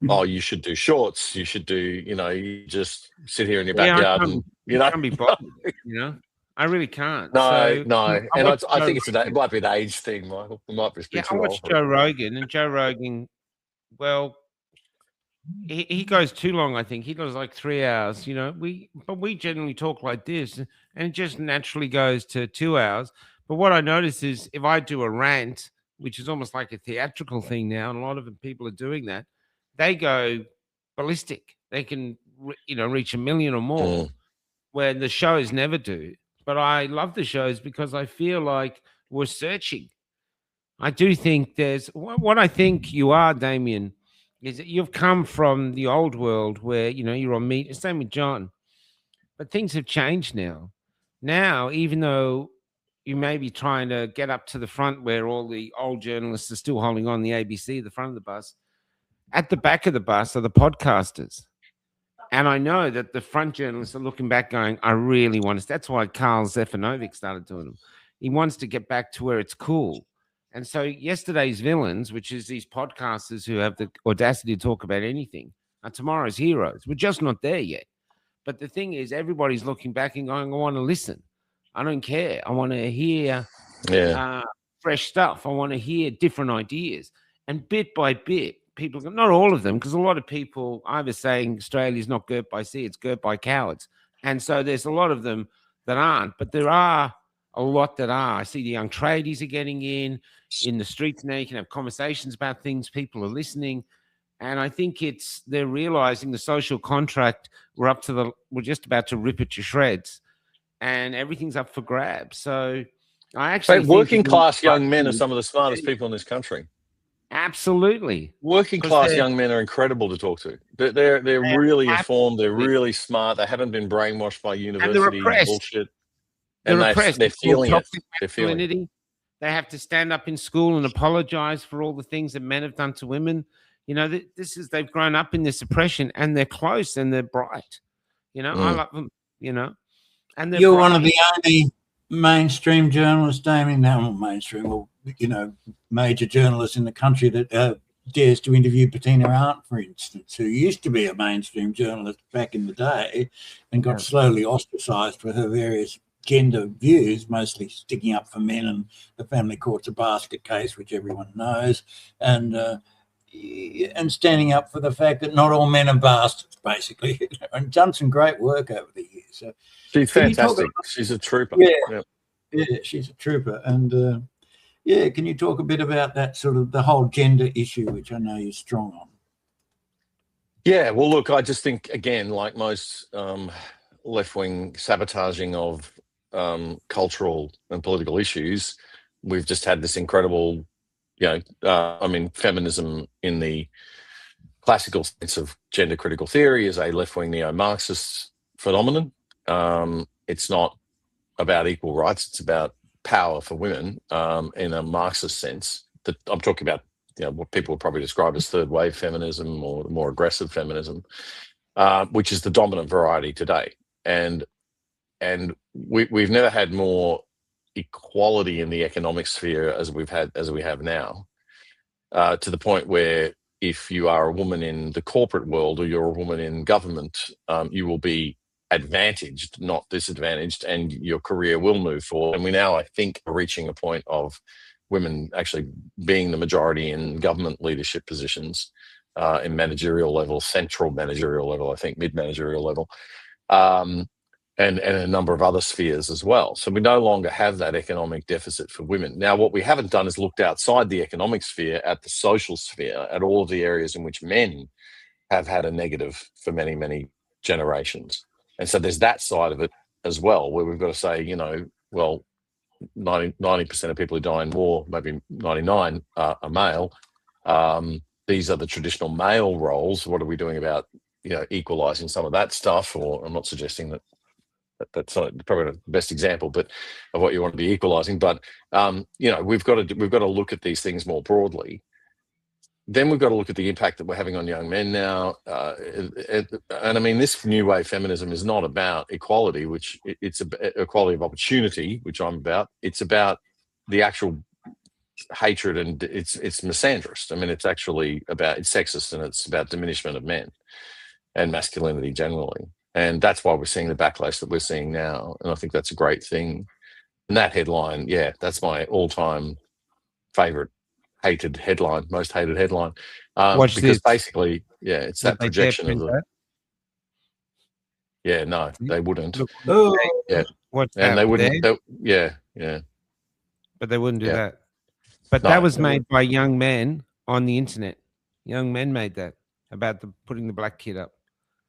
oh, you should do shorts. You should do, you just sit here in your backyard and, can't be bothered, I really can't. No. And I think it might be an age thing, Michael. It might be I watched Joe Rogan, and Joe Rogan, well, he goes too long, I think. He goes like 3 hours, but we generally talk like this, and it just naturally goes to 2 hours. But what I notice is if I do a rant, which is almost like a theatrical thing now, and a lot of people are doing that, they go ballistic. They can, reach 1 million or more, where the shows never do. But I love the shows because I feel like we're searching. I do think there's what I think you are, Damian, is that you've come from the old world where, you're on media. Same with John. But things have changed now. Now, even though you may be trying to get up to the front where all the old journalists are still holding on the ABC, the front of the bus, at the back of the bus are the podcasters. And I know that the front journalists are looking back going, I really want to. That's why Karl Zefanovic started doing them. He wants to get back to where it's cool. And so yesterday's villains, which is these podcasters who have the audacity to talk about anything, are tomorrow's heroes. We're just not there yet. But the thing is, everybody's looking back and going, I want to listen. I don't care. I want to hear fresh stuff. I want to hear different ideas. And bit by bit, people, not all of them, because a lot of people either saying Australia's not girt by sea, it's girt by cowards. And so there's a lot of them that aren't, but there are a lot that are. I see the young tradies are getting in the streets now. You can have conversations about things. People are listening. And I think they're realizing the social contract. We're just about to rip it to shreds, and everything's up for grabs. So I actually think working class young men are some of the smartest people in this country. Absolutely. Working class young men are incredible to talk to. They're really informed. They're really smart. They haven't been brainwashed by university bullshit. And they're feeling it. They're feeling it. They have to stand up in school and apologize for all the things that men have done to women. You know, they've grown up in this oppression, and they're close and they're bright. You know, I love them, you know. And you're one of the only mainstream journalists, Damian, now mainstream, or, you know, major journalists in the country that dares to interview Bettina Arndt, for instance, who used to be a mainstream journalist back in the day and got slowly ostracized for her various gender views, mostly sticking up for men and the family court's a basket case, which everyone knows, and standing up for the fact that not all men are bastards, basically, and done some great work over the years. So she's fantastic. She's a trooper. Yeah, she's a trooper. And can you talk a bit about that sort of the whole gender issue, which I know you're strong on? Yeah, well, look, I just think, again, like most left-wing sabotaging of cultural and political issues, we've just had this incredible, feminism in the classical sense of gender critical theory is a left-wing neo-Marxist phenomenon. It's not about equal rights, it's about power for women in a Marxist sense. That I'm talking about, what people would probably describe as third wave feminism or more aggressive feminism, which is the dominant variety today. And we've never had more equality in the economic sphere as we have now, to the point where if you are a woman in the corporate world or you're a woman in government, you will be advantaged, not disadvantaged, and your career will move forward. And we now, I think, are reaching a point of women actually being the majority in government leadership positions, in managerial level, central managerial level, I think mid-managerial level, and a number of other spheres as well. So we no longer have that economic deficit for women. Now, what we haven't done is looked outside the economic sphere at the social sphere, at all of the areas in which men have had a negative for many, many generations. And so there's that side of it as well, where we've got to say, 90% of people who die in war, maybe 99 are male. These are the traditional male roles. What are we doing about, equalizing some of that stuff? Or I'm not suggesting that's not probably the best example, but of what you want to be equalizing. But we've got to look at these things more broadly. Then we've got to look at the impact that we're having on young men now. And I mean, this new wave feminism is not about equality, which it's equality of opportunity, which I'm about. It's about the actual hatred, and it's misandrist. I mean, it's actually about, it's sexist, and it's about diminishment of men and masculinity generally. And that's why we're seeing the backlash that we're seeing now. And I think that's a great thing. And that headline, that's my all-time favorite hated headline, most hated headline. Because basically, it's that projection of the... Yeah, no, they wouldn't. And they wouldn't. But they wouldn't do that. But that was made by young men on the internet. Young men made that about putting the black kid up.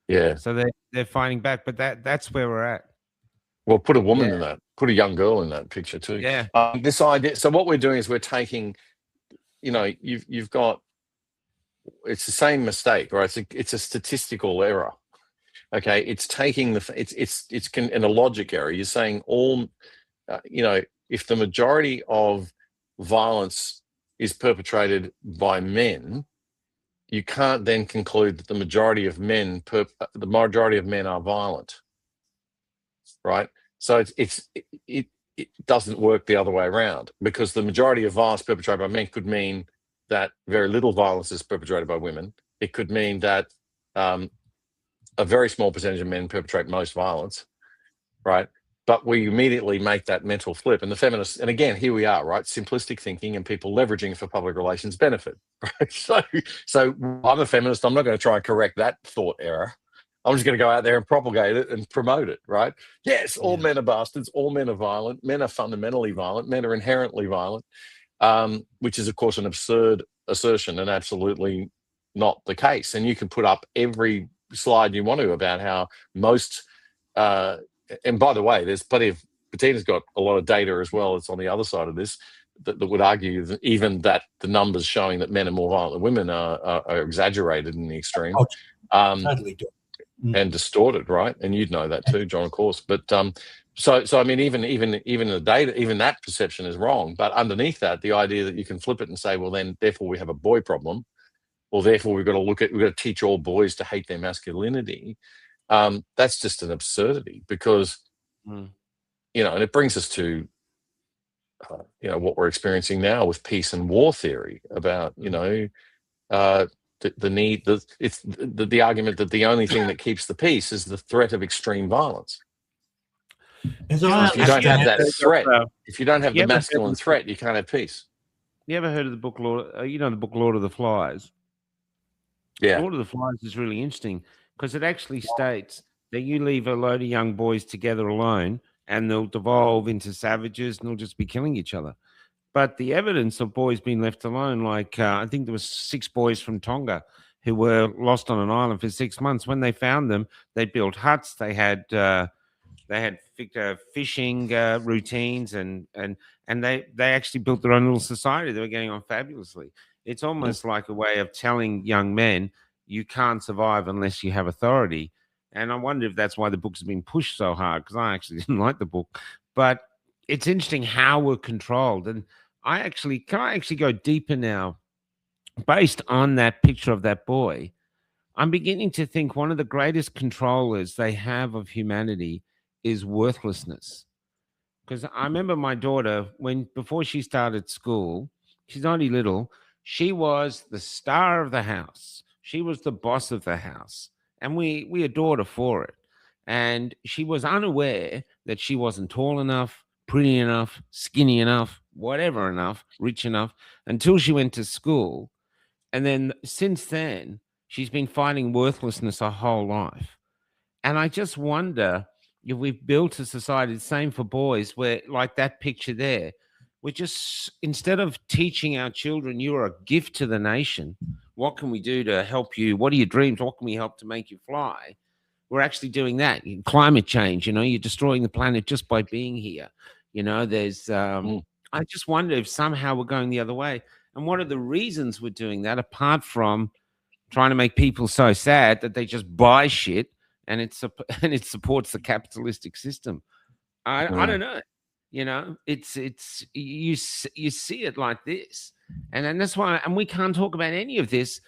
Yeah. So they're fighting back, but that's where we're at. Well, put a woman in that. Put a young girl in that picture too. Yeah. This idea. So what we're doing is we're taking, you've got, it's the same mistake, right? It's a statistical error. Okay, it's taking it's in a logic error. You're saying all, if the majority of violence is perpetrated by men, you can't then conclude that the majority of men are violent, right? So it doesn't work the other way around, because the majority of violence perpetrated by men could mean that very little violence is perpetrated by women. It could mean that a very small percentage of men perpetrate most violence, right? But we immediately make that mental flip, and the feminists, and again, here we are, right? Simplistic thinking and people leveraging it for public relations benefit, right? So I'm a feminist. I'm not going to try and correct that thought error. I'm just going to go out there and propagate it and promote it, right? Yes, all men are bastards. All men are violent. Men are fundamentally violent. Men are inherently violent, which is, of course, an absurd assertion and absolutely not the case. And you can put up every slide you want to about how most, and by the way, there's plenty of, Bettina's got a lot of data as well. It's on the other side of this that would argue that even that the numbers showing that men are more violent than women are exaggerated in the extreme. Totally do. And distorted, right? And you'd know that too, John, of course. But so I mean, even the data, even that perception is wrong. But underneath that, the idea that you can flip it and say, well, then therefore we have a boy problem, or therefore we've got to teach all boys to hate their masculinity. That's just an absurdity, because and it brings us to what we're experiencing now with peace and war theory about the argument that the only thing that keeps the peace is the threat of extreme violence. If If you don't have that threat, if you don't have the masculine threat, you can't have peace. You ever heard of the book Lord? The book Lord of the Flies. Yeah, Lord of the Flies is really interesting because it actually states that you leave a load of young boys together alone, and they'll devolve into savages, and they'll just be killing each other. But the evidence of boys being left alone, like I think there was 6 boys from Tonga who were lost on an island for 6 months. When they found them, they built huts. They had fishing routines, and they actually built their own little society. They were getting on fabulously. It's almost like a way of telling young men you can't survive unless you have authority. And I wonder if that's why the book's been pushed so hard, because I actually didn't like the book. But it's interesting how we're controlled. And can I actually go deeper now? Based on that picture of that boy, I'm beginning to think one of the greatest controllers they have of humanity is worthlessness. Because I remember my daughter, before she started school, she's only little, she was the star of the house. She was the boss of the house. And we adored her for it. And she was unaware that she wasn't tall enough, pretty enough, skinny enough, whatever enough, rich enough, until she went to school. And then since then, she's been fighting worthlessness her whole life. And I just wonder if we've built a society, the same for boys, where, like that picture there, we're just, instead of teaching our children, you're a gift to the nation, what can we do to help you? What are your dreams? What can we help to make you fly? We're actually doing that. Climate change, you're destroying the planet just by being here. There's, I just wonder if somehow we're going the other way. And what are the reasons we're doing that, apart from trying to make people so sad that they just buy shit and it supports the capitalistic system? I don't know. It's you see it like this, and then that's why, and we can't talk about any of this,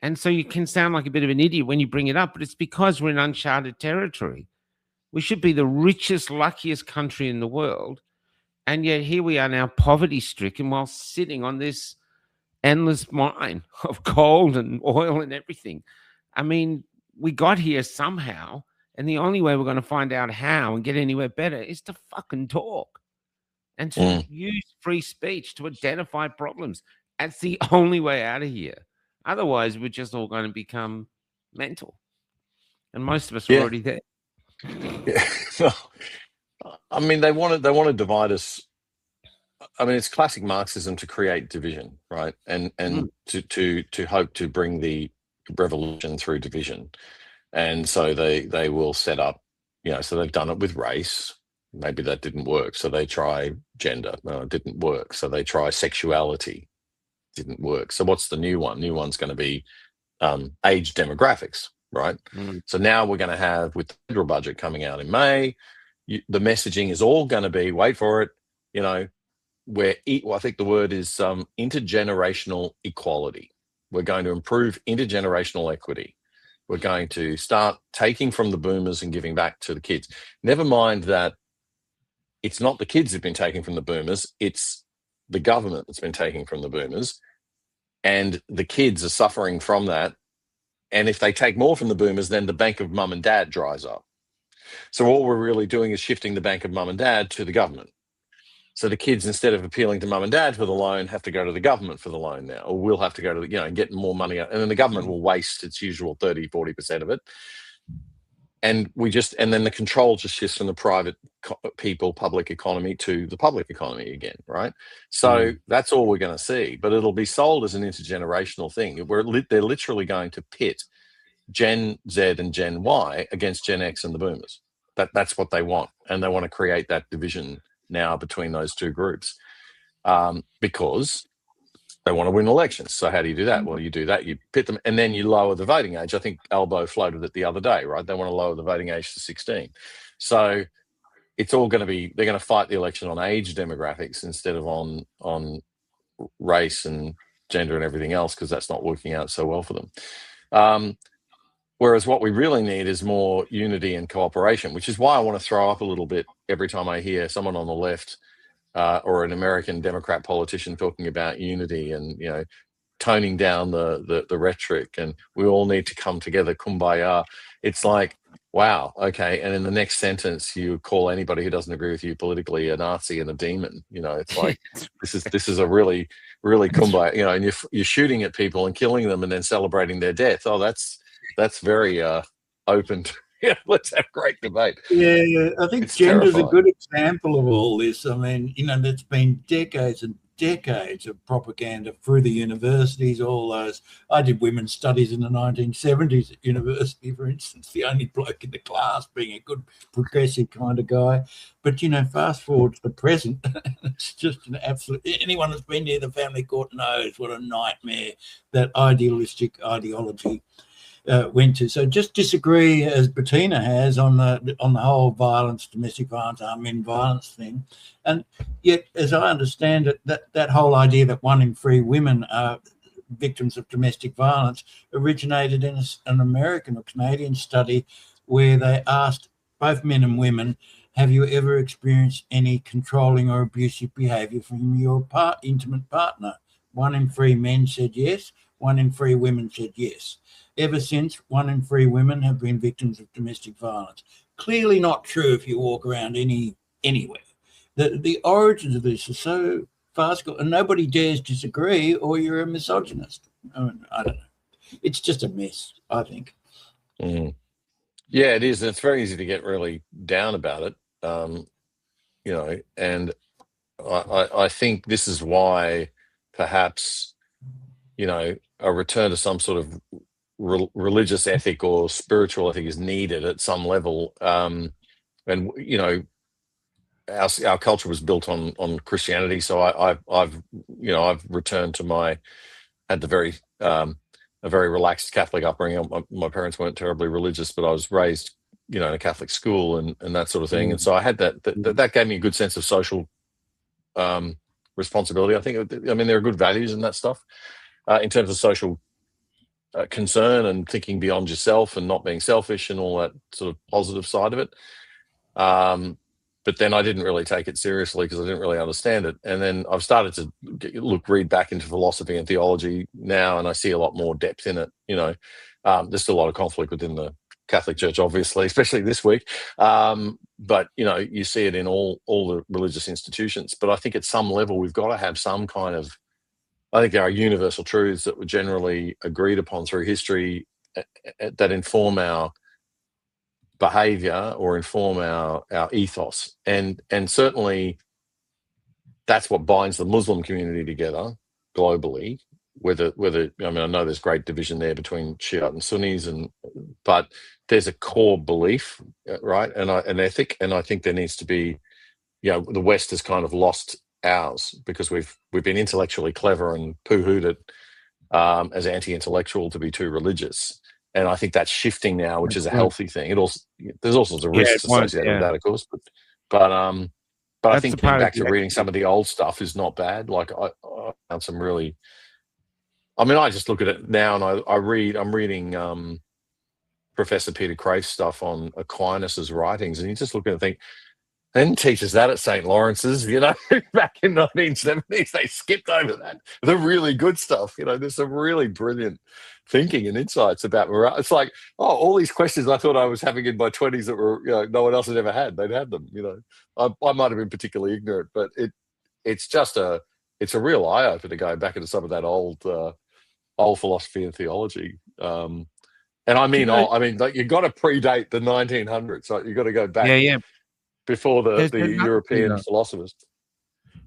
and so you can sound like a bit of an idiot when you bring it up, but it's because we're in uncharted territory. We should be the richest, luckiest country in the world, and yet here we are now, poverty-stricken, while sitting on this endless mine of gold and oil and everything. I mean, we got here somehow, and the only way we're going to find out how and get anywhere better is to fucking talk and to use free speech to identify problems. That's the only way out of here. Otherwise, we're just all going to become mental, and most of us are already there. Yeah. I mean, they want to divide us. I mean, it's classic Marxism to create division, right? And to hope to bring the revolution through division. And so they will set up, so they've done it with race. Maybe that didn't work, so they try gender. No, it didn't work, so they try sexuality. Didn't work. So what's the new one? New one's going to be age demographics, right? So now we're going to have, with the federal budget coming out in May, the messaging is all going to be, wait for it, I think the word is intergenerational equality. We're going to improve intergenerational equity. We're going to start taking from the boomers and giving back to the kids. Never mind that it's not the kids who've been taking from the boomers, it's the government that's been taking from the boomers, and the kids are suffering from that. And if they take more from the boomers, then the bank of mum and dad dries up. So all we're really doing is shifting the bank of mum and dad to the government. So the kids, instead of appealing to mum and dad for the loan, have to go to the government for the loan now, or we'll have to go to and get more money out. And then the government will waste its usual 30, 40% of it. And then the control just shifts from the private people, public economy to the public economy again, right? So that's all we're going to see, but it'll be sold as an intergenerational thing. They're literally going to pit Gen Z and Gen Y against Gen X and the boomers. That's what they want, and they want to create that division now between those two groups, because they want to win elections. So how do you do that? Well, you do that, you pit them, and then you lower the voting age. I think Albo floated it the other day, right? They want to lower the voting age to 16. So it's all going to be, they're going to fight the election on age demographics instead of on race and gender and everything else, because that's not working out so well for them. Whereas what we really need is more unity and cooperation, which is why I want to throw up a little bit every time I hear someone on the left or an American Democrat politician talking about unity and, you know, toning down the rhetoric, and we all need to come together, kumbaya. It's like, wow, okay. And in the next sentence, you call anybody who doesn't agree with you politically a Nazi and a demon. You know, it's like this is a really kumbaya. You know, and you're shooting at people and killing them and then celebrating their death. Oh, that's very open. Yeah, let's have great debate. Yeah, I think It's gender's a terrifying. good example of all this. I mean, you know, there's been decades and decades of propaganda through the universities, all those. I did women's studies in the 1970s at university, for instance, the only bloke in the class, being a good progressive kind of guy. But, you know, fast forward to the present, it's just an absolute, anyone that's been near the family court knows what a nightmare that idealistic ideology went to. So just disagree, as Bettina has, on the whole violence, domestic violence, men violence thing. And yet, as I understand it, that whole idea that 1 in 3 women are victims of domestic violence originated in an American or Canadian study where they asked both men and women, have you ever experienced any controlling or abusive behaviour from your intimate partner? 1 in 3 men said yes, 1 in 3 women said yes. Ever since, 1 in 3 women have been victims of domestic violence. Clearly not true if you walk around anywhere. The origins of this are so farcical, and nobody dares disagree, or you're a misogynist. I mean, I don't know. It's just a mess, I think. Yeah, it is. And it's very easy to get really down about it, you know, and I think this is why perhaps, you know, a return to some sort of religious ethic or spiritual ethic is needed at some level. And, you know, our culture was built on Christianity. So I've returned to had a very relaxed Catholic upbringing. My parents weren't terribly religious, but I was raised, you know, in a Catholic school and that sort of thing. And so I had that gave me a good sense of social responsibility. I mean, there are good values in that stuff in terms of social concern and thinking beyond yourself and not being selfish and all that sort of positive side of it. But then I didn't really take it seriously because I didn't really understand it. And then I've started to read back into philosophy and theology now, and I see a lot more depth in it. You know, there's still a lot of conflict within the Catholic Church, obviously, especially this week. But, you know, you see it in all the religious institutions. But I think at some level, we've got to have some kind of, I think there are universal truths that were generally agreed upon through history that inform our behavior or inform our ethos. And certainly that's what binds the Muslim community together globally, whether I mean, I know there's great division there between Shiite and Sunnis, but there's a core belief, right, and an ethic, and I think there needs to be, you know, the West has kind of lost ours because we've been intellectually clever and poo-hooed it as anti-intellectual to be too religious. And I think that's shifting now, which is a healthy thing. There's all sorts of risks associated with that, of course. But I think getting back to reading some of the old stuff is not bad. Like I found some really. I mean, I just look at it now and I'm reading Professor Peter Craif's stuff on Aquinas's writings, and you just look at it and think, they didn't teach us that at St. Lawrence's, you know, back in 1970s. They skipped over that. The really good stuff, you know, there's some really brilliant thinking and insights about morality. It's like, oh, all these questions I thought I was having in my 20s that were, you know, no one else had ever had. They'd had them, you know. I might have been particularly ignorant, but it's a real eye-opener going back into some of that old philosophy and theology. And I mean, like, you've got to predate the 1900s. Like, you've got to go back. Yeah. before the There's another thing, European though. philosophers.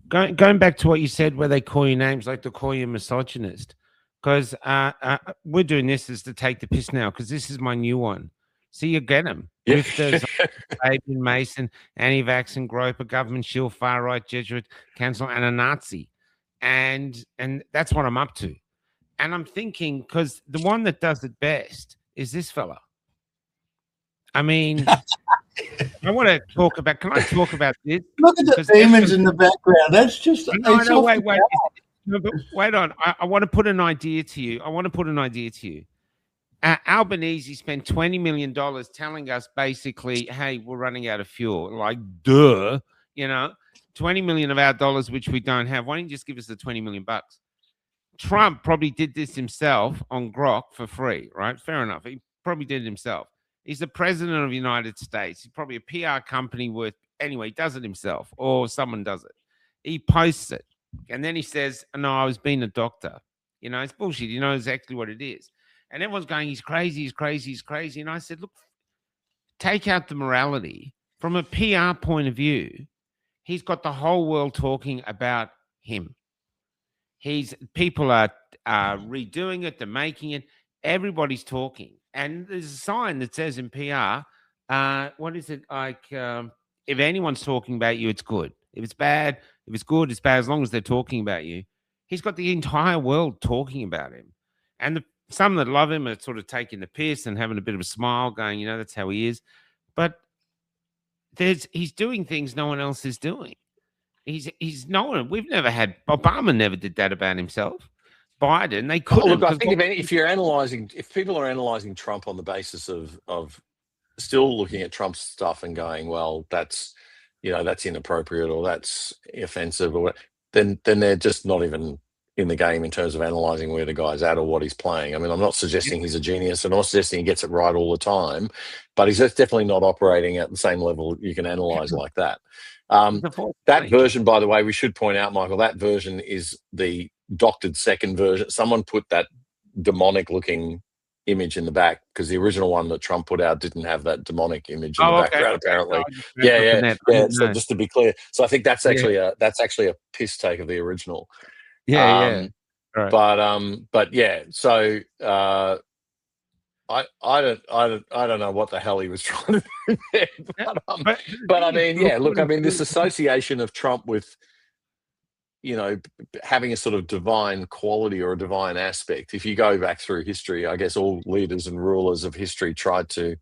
Going back to what you said, where they call you names like they call you misogynist, because we're doing this is to take the piss now, because this is my new one. See, you get them. Yeah. Grifters, Fabian Mason, anti-vax and groper, government shield, far right, Jesuit, cancel, and a Nazi, and that's what I'm up to. And I'm thinking, because the one that does it best is this fella. I mean, I want to talk about. Can I talk about this? Look at the Because demons in the background. That's just. No, it's no, off wait, the wait. No, but wait on. I want to put an idea to you. Albanese spent $20 million telling us basically, hey, we're running out of fuel. Like, duh, you know, 20 million of our dollars, which we don't have. Why don't you just give us the 20 million bucks? Trump probably did this himself on Grok for free, right? Fair enough. He probably did it himself. He's the president of the United States. He's probably a PR company worth, anyway, he does it himself or someone does it. He posts it. And then he says, no, I was being a doctor. You know, it's bullshit. You know exactly what it is. And everyone's going, he's crazy, he's crazy, he's crazy. And I said, look, take out the morality. From a PR point of view, he's got the whole world talking about him. People are redoing it, they're making it. Everybody's talking. And there's a sign that says in PR, what is it? Like, if anyone's talking about you, it's good. If it's bad, if it's good, it's bad, as long as they're talking about you. He's got the entire world talking about him. And some that love him are sort of taking the piss and having a bit of a smile, going, you know, that's how he is. But he's doing things no one else is doing. He's no one. We've never had. Obama never did that about himself. Biden, they couldn't. Look, I think if people are analyzing Trump on the basis of still looking at Trump's stuff and going, well, that's inappropriate or that's offensive, or then they're just not even in the game in terms of analyzing where the guy's at or what he's playing. I mean, I'm not suggesting he's a genius, and I'm not suggesting he gets it right all the time, but he's just definitely not operating at the same level you can analyze like that. That version, by the way, we should point out, Michael, that version is the doctored second version. Someone put that demonic looking image in the back because the original one that Trump put out didn't have that demonic image in the background, apparently. Yeah. So just to be clear, so I think that's actually a piss take of the original. Right. But yeah, so I don't know what the hell he was trying to do there, but I mean, yeah, look, I mean, this association of Trump with, you know, having a sort of divine quality or a divine aspect. If you go back through history, I guess all leaders and rulers of history tried to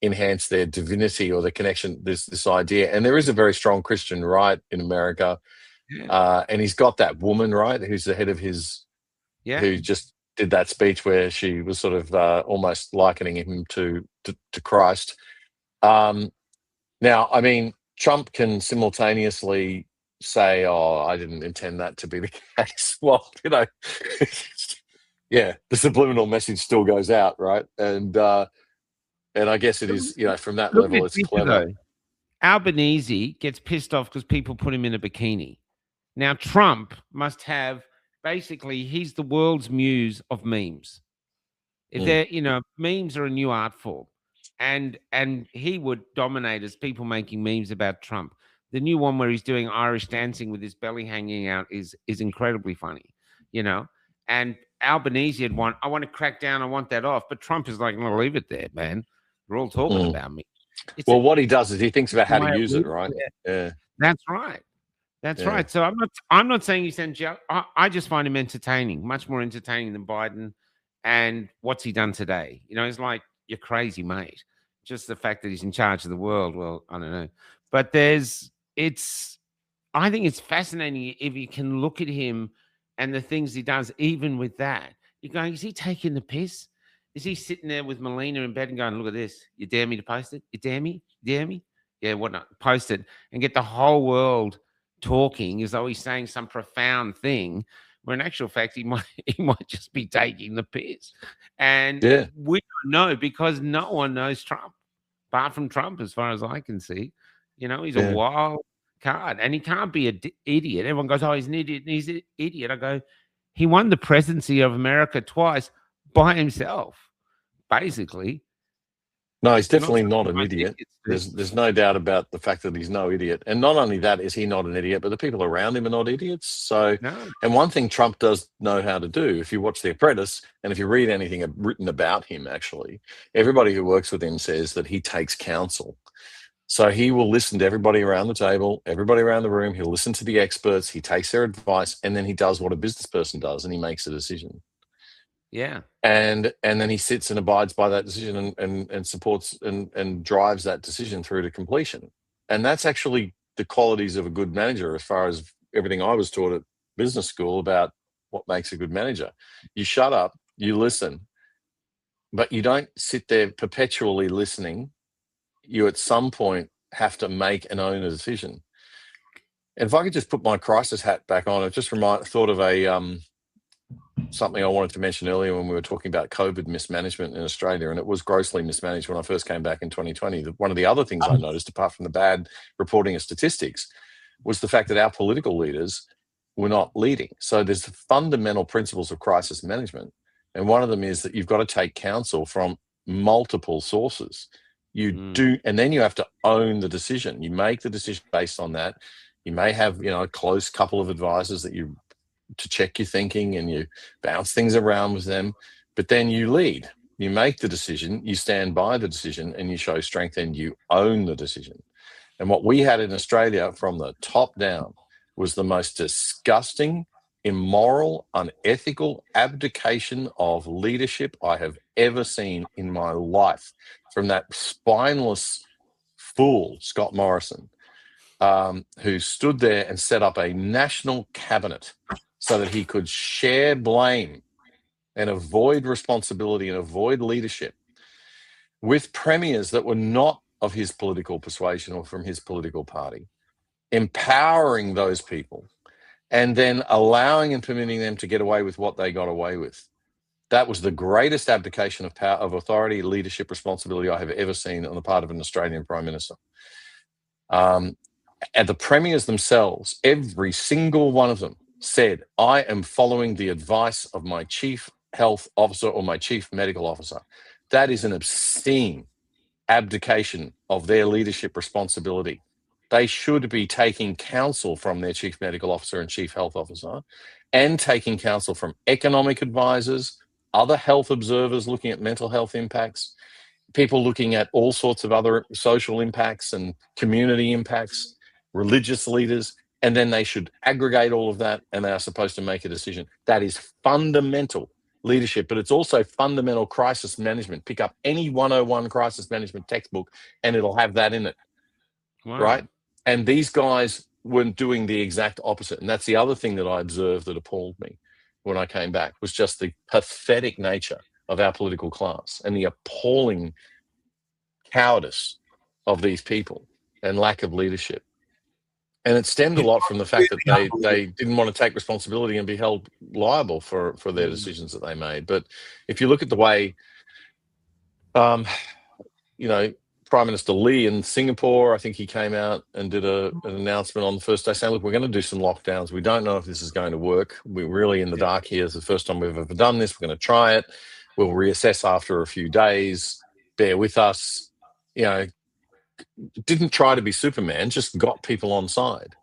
enhance their divinity or the connection, this idea. And there is a very strong Christian right in America. And he's got that woman, right, who's the head of his, who just did that speech where she was sort of almost likening him to Christ. Now, I mean, Trump can simultaneously say, oh, I didn't intend that to be the case. Well, you know, yeah, the subliminal message still goes out, right? And I guess it is, you know, from that level, it's clever. Albanese gets pissed off because people put him in a bikini. Now, Trump must have, basically, he's the world's muse of memes. If they're, you know, memes are a new art form. And he would dominate as people making memes about Trump. The new one where he's doing Irish dancing with his belly hanging out is incredibly funny, you know. And Albanese had one, I want to crack down, I want that off. But Trump is like, no, leave it there, man. We're all talking about me. Well, what he does is he thinks about how to use it, right? Yeah. That's right. That's right. So I'm not saying he's in jail. I just find him entertaining, much more entertaining than Biden. And what's he done today? You know, it's like, you're crazy, mate. Just the fact that he's in charge of the world. Well, I don't know. But I think it's fascinating if you can look at him and the things he does, even with that. You're going, is he taking the piss? Is he sitting there with Melina in bed and going, look at this. You dare me to post it? You dare me? You dare me? Yeah, what not? Post it and get the whole world talking as though he's saying some profound thing, where in actual fact he might just be taking the piss. And we don't know because no one knows Trump, apart from Trump, as far as I can see. You know, he's a wild card, and he can't be an idiot. Everyone goes, oh, he's an idiot, and he's an idiot. I go, he won the presidency of America twice by himself, basically. No, he's Not definitely not something an most idiot. idiots do. There's no doubt about the fact that he's no idiot. And not only that is he not an idiot, but the people around him are not idiots. So, No. and one thing Trump does know how to do, if you watch The Apprentice and if you read anything written about him, actually, everybody who works with him says that he takes counsel. So he will listen to everybody around the table, everybody around the room. He'll listen to the experts. He takes their advice, and then he does what a business person does, and he makes a decision. Yeah. And then he sits and abides by that decision and supports and drives that decision through to completion. And that's actually the qualities of a good manager, as far as everything I was taught at business school about what makes a good manager. You shut up, you listen, but you don't sit there perpetually listening. You at some point have to make and own a decision. And if I could just put my crisis hat back on, it just thought of a something I wanted to mention earlier when we were talking about COVID mismanagement in Australia, and it was grossly mismanaged when I first came back in 2020. One of the other things I noticed, apart from the bad reporting of statistics, was the fact that our political leaders were not leading. So there's the fundamental principles of crisis management, and one of them is that you've got to take counsel from multiple sources. You do, and then you have to own the decision. You make the decision based on that. You may have, a close couple of advisors that you to check your thinking, and you bounce things around with them, but then you lead. You make the decision, you stand by the decision, and you show strength, and you own the decision. And what we had in Australia from the top down was the most disgusting, immoral, unethical abdication of leadership I have ever seen in my life, from that spineless fool, Scott Morrison, who stood there and set up a national cabinet so that he could share blame and avoid responsibility and avoid leadership with premiers that were not of his political persuasion or from his political party, empowering those people and then allowing and permitting them to get away with what they got away with. That was the greatest abdication of power, of authority, leadership, responsibility I have ever seen on the part of an Australian Prime Minister. And the premiers themselves, every single one of them, said, I am following the advice of my chief health officer or my chief medical officer. That is an obscene abdication of their leadership responsibility. They should be taking counsel from their chief medical officer and chief health officer, and taking counsel from economic advisors, other health observers looking at mental health impacts, people looking at all sorts of other social impacts and community impacts, religious leaders, and then they should aggregate all of that, and they are supposed to make a decision. That is fundamental leadership, but it's also fundamental crisis management. Pick up any 101 crisis management textbook and it'll have that in it. Wow. Right? And these guys were doing the exact opposite. And that's the other thing that I observed that appalled me when I came back, was just the pathetic nature of our political class and the appalling cowardice of these people and lack of leadership. And it stemmed a lot from the fact that they didn't want to take responsibility and be held liable for their decisions that they made. But if you look at the way, Prime Minister Lee in Singapore, I think he came out and did an announcement on the first day saying, look, we're going to do some lockdowns. We don't know if this is going to work. We're really in the dark here. It's the first time we've ever done this. We're going to try it. We'll reassess after a few days. Bear with us. Didn't try to be Superman, just got people on side.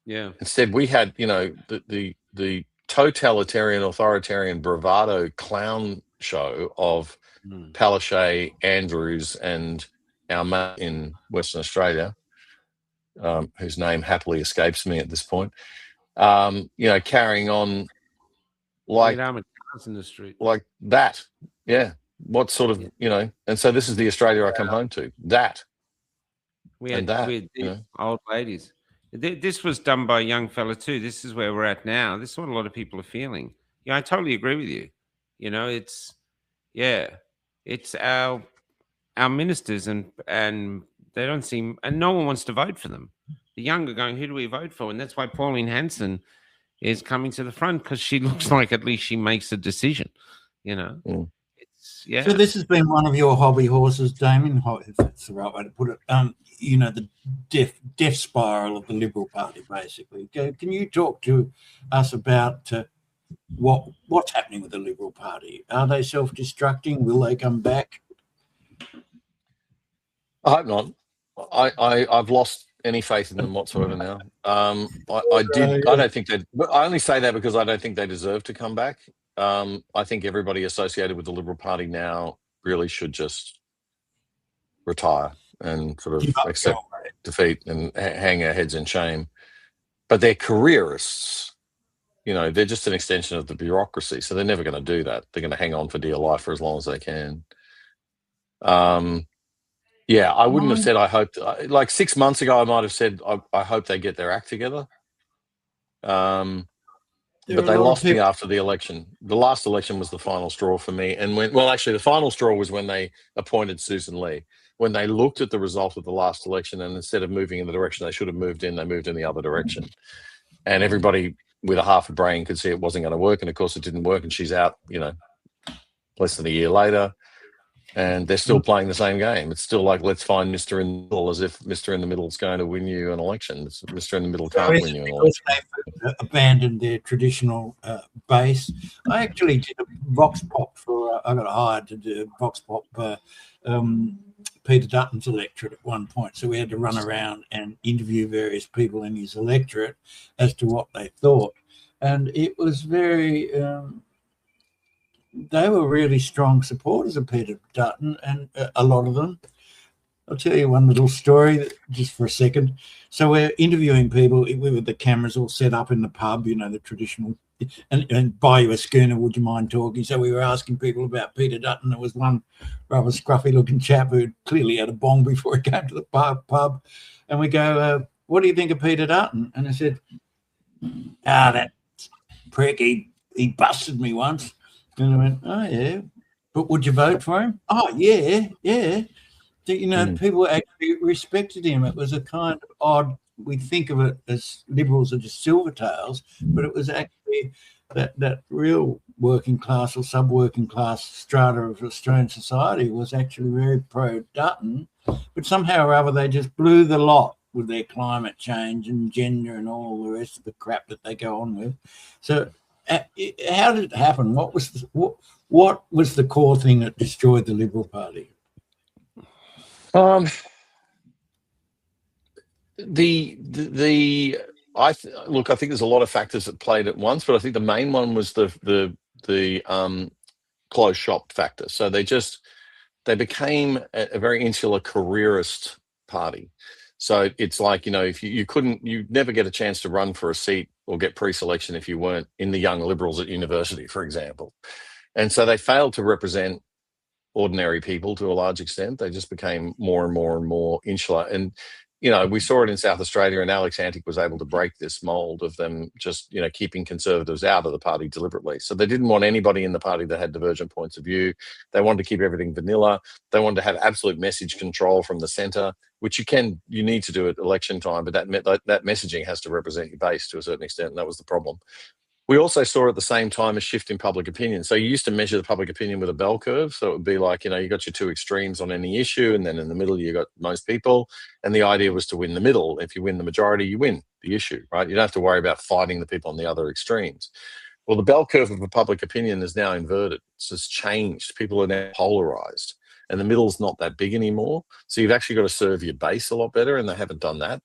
Yeah. Instead, we had, the totalitarian, authoritarian bravado clown show of Palaszczuk, Andrews, and our mate in Western Australia, whose name happily escapes me at this point, carrying on like in the street, like that. Yeah. What sort of, and so this is the Australia I come home to. That. We had old ladies. This was done by a young fella too. This is where we're at now. This is what a lot of people are feeling. Yeah, I totally agree with you. It's our ministers and they don't seem, and no one wants to vote for them. The young are going, who do we vote for? And that's why Pauline Hanson is coming to the front, because she looks like at least she makes a decision. So this has been one of your hobby horses, Damian, if that's the right way to put it. The death spiral of the Liberal Party, basically. Can you talk to us about what's happening with the Liberal Party? Are they self-destructing? Will they come back? I hope not. I've lost any faith in them whatsoever now. I don't think they. I only say that because I don't think they deserve to come back. I think everybody associated with the Liberal Party now really should just retire and sort of Give up, accept go away. defeat and hang our heads in shame. But they're careerists. You know, they're just an extension of the bureaucracy, so they're never going to do that. They're going to hang on for dear life for as long as they can. Yeah, I wouldn't have said I hoped. Like 6 months ago, I might have said I hope they get their act together. But they lost me after the election. The last election was the final straw for me. And actually, the final straw was when they appointed Susan Lee. When they looked at the result of the last election, and instead of moving in the direction they should have moved in, they moved in the other direction. And everybody with a half a brain could see it wasn't going to work. And of course, it didn't work. And she's out, less than a year later. And they're still playing the same game. It's still like, let's find Mr. in the middle, as if Mr. in the middle is going to win you an election. Mr. in the middle can't win you an election. They abandoned their traditional base. I actually did a vox pop I got hired to do a vox pop Peter Dutton's electorate at one point. So we had to run around and interview various people in his electorate as to what they thought. And it was very... they were really strong supporters of Peter Dutton, and a lot of them. I'll tell you one little story just for a second. So we're interviewing people with the cameras all set up in the pub, the traditional, and buy you a schooner, would you mind talking? So we were asking people about Peter Dutton. There was one rather scruffy-looking chap who clearly had a bong before he came to the pub. And we go, what do you think of Peter Dutton? And I said, that prick, he busted me once. And I went, oh, yeah. But would you vote for him? Oh, yeah. People actually respected him. It was a kind of odd, we think of it as Liberals are just silvertails, but it was actually that real working class or sub-working class strata of Australian society was actually very pro-Dutton, but somehow or other they just blew the lot with their climate change and gender and all the rest of the crap that they go on with. So how did it happen? What was the core thing that destroyed the Liberal Party? I think there's a lot of factors that played at once, but I think the main one was the closed shop factor. So they became a very insular careerist party. So it's like, if you'd never get a chance to run for a seat or get pre-selection if you weren't in the Young Liberals at university, for example. And so they failed to represent ordinary people to a large extent. They just became more and more and more insular. And, we saw it in South Australia, and Alex Antic was able to break this mold of them just, keeping Conservatives out of the party deliberately. So they didn't want anybody in the party that had divergent points of view. They wanted to keep everything vanilla. They wanted to have absolute message control from the centre, which you need to do at election time, but that messaging has to represent your base to a certain extent, and that was the problem. We also saw at the same time a shift in public opinion. So you used to measure the public opinion with a bell curve. So it would be like, you got your two extremes on any issue, and then in the middle you got most people. And the idea was to win the middle. If you win the majority, you win the issue, right? You don't have to worry about fighting the people on the other extremes. Well, the bell curve of a public opinion is now inverted. It's just changed. People are now polarized, and the middle's not that big anymore. So you've actually got to serve your base a lot better, and they haven't done that.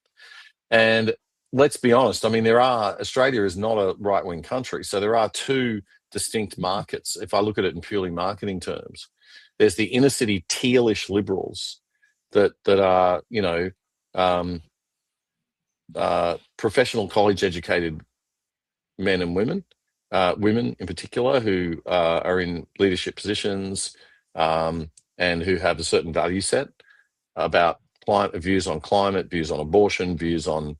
And let's be honest, Australia is not a right-wing country. So there are two distinct markets. If I look at it in purely marketing terms, there's the inner city tealish Liberals that are, professional college educated men and women in particular, who are in leadership positions and who have a certain value set about views on climate, views on abortion, views on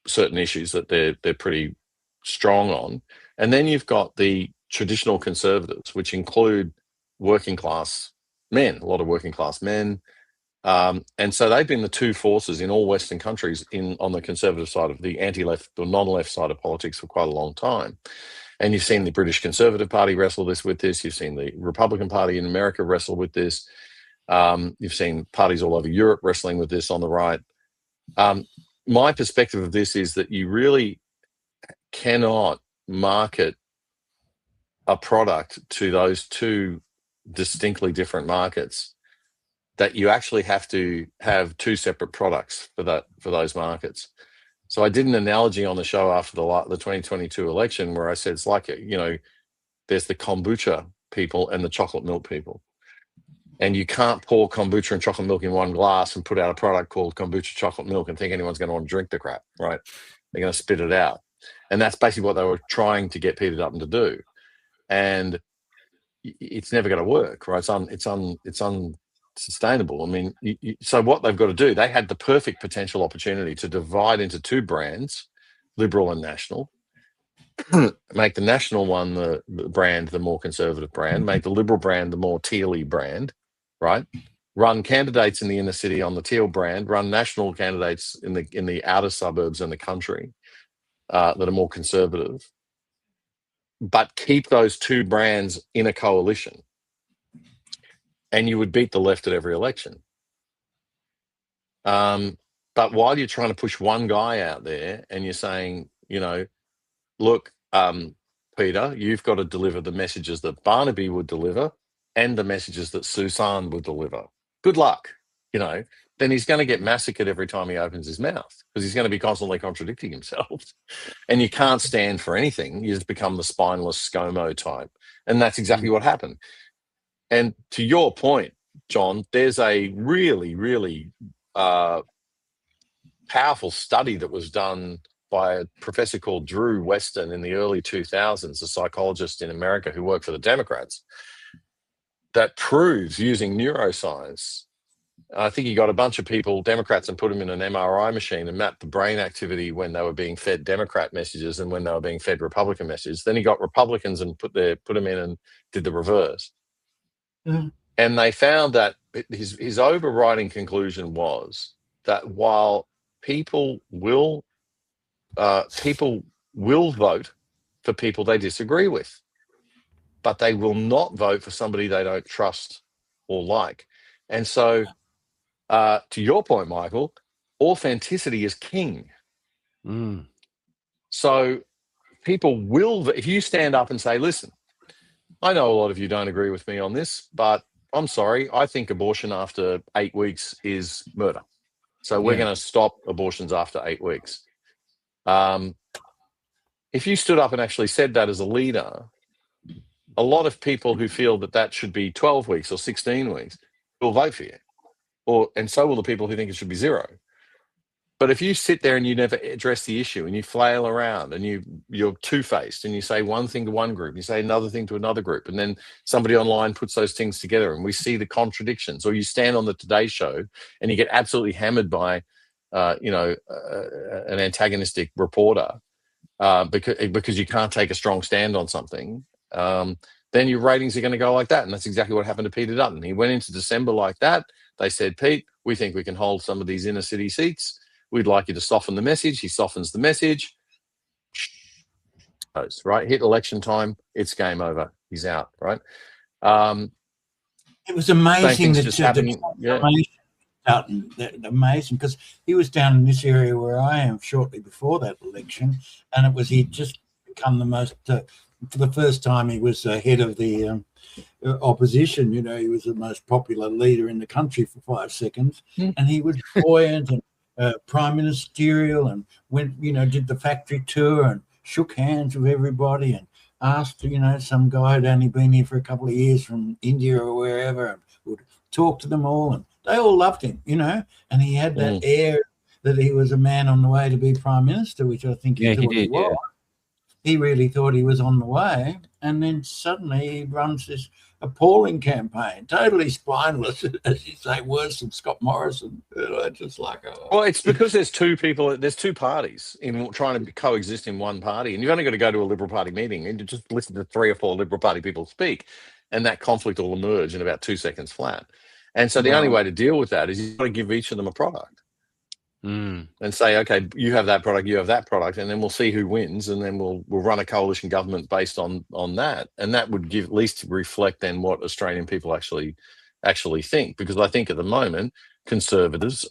certain issues that they're pretty strong on. And then you've got the traditional Conservatives, which include working class men, a lot of working class men. And so they've been the two forces in all Western countries on the Conservative side of the anti-left or non-left side of politics for quite a long time. And you've seen the British Conservative Party wrestle with this. You've seen the Republican Party in America wrestle with this. You've seen parties all over Europe wrestling with this on the right. My perspective of this is that you really cannot market a product to those two distinctly different markets that you actually have to have two separate products for those markets. So I did an analogy on the show after the 2022 election where I said it's like, there's the kombucha people and the chocolate milk people. And you can't pour kombucha and chocolate milk in one glass and put out a product called kombucha chocolate milk and think anyone's going to want to drink the crap, right? They're going to spit it out. And that's basically what they were trying to get Peter Dutton to do. And it's never going to work, right? It's unsustainable. I mean, so what they've got to do, they had the perfect potential opportunity to divide into two brands, Liberal and National, make the National one the brand, the more conservative brand, make the Liberal brand the more tealy brand, right? Run candidates in the inner city on the teal brand, run national candidates in the outer suburbs and the country that are more conservative, but keep those two brands in a coalition, and you would beat the left at every election. But while you're trying to push one guy out there and you're saying, look, Peter, you've got to deliver the messages that Barnaby would deliver and the messages that Susan would deliver. Good luck, then he's going to get massacred every time he opens his mouth because he's going to be constantly contradicting himself. And you can't stand for anything. You just become the spineless ScoMo type. And that's exactly what happened. And to your point, John, there's a really, really powerful study that was done by a professor called Drew Weston in the early 2000s, a psychologist in America who worked for the Democrats, that proves using neuroscience. I think he got a bunch of people, Democrats, and put them in an MRI machine and mapped the brain activity when they were being fed Democrat messages and when they were being fed Republican messages. Then he got Republicans and put them in and did the reverse. Mm. And they found that his overriding conclusion was that while people will vote for people they disagree with, but they will not vote for somebody they don't trust or like. And so, to your point, Michael, authenticity is king. Mm. So people will, if you stand up and say, listen, I know a lot of you don't agree with me on this, but I'm sorry, I think abortion after 8 weeks is murder. So we're going to stop abortions after 8 weeks. If you stood up and actually said that as a leader, a lot of people who feel that should be 12 weeks or 16 weeks will vote for you. And so will the people who think it should be 0. But if you sit there and you never address the issue and you flail around and you're two-faced and you say one thing to one group, you say another thing to another group, and then somebody online puts those things together and we see the contradictions, or you stand on the Today Show and you get absolutely hammered by, an antagonistic reporter because you can't take a strong stand on something, then your ratings are going to go like that. And that's exactly what happened to Peter Dutton. He went into December like that. They said, Pete, we think we can hold some of these inner city seats. We'd like you to soften the message. He softens the message. Right? Hit election time, it's game over. He's out, right? It was amazing amazing because he was down in this area where I am shortly before that election, and he'd just become the most, for the first time he was head of the opposition. He was the most popular leader in the country for 5 seconds, and he was buoyant and prime ministerial, and went, did the factory tour and shook hands with everybody and asked, some guy who'd only been here for a couple of years from India or wherever, and would talk to them all, and they all loved him, and he had that air that he was a man on the way to be prime minister, which I think he thought he was. He really thought he was on the way, and then suddenly he runs this appalling campaign, totally spineless, as you say, worse than Scott Morrison. Just like, well, it's because there's two parties in trying to coexist in one party, and you've only got to go to a Liberal Party meeting and just listen to 3 or 4 Liberal Party people speak, and that conflict will emerge in about 2 seconds flat. And so the only way to deal with that is you've got to give each of them a product. And say, okay, you have that product, you have that product, and then we'll see who wins, and then we'll run a coalition government based on that, and that would at least reflect then what Australian people actually think. Because I think at the moment, the conservative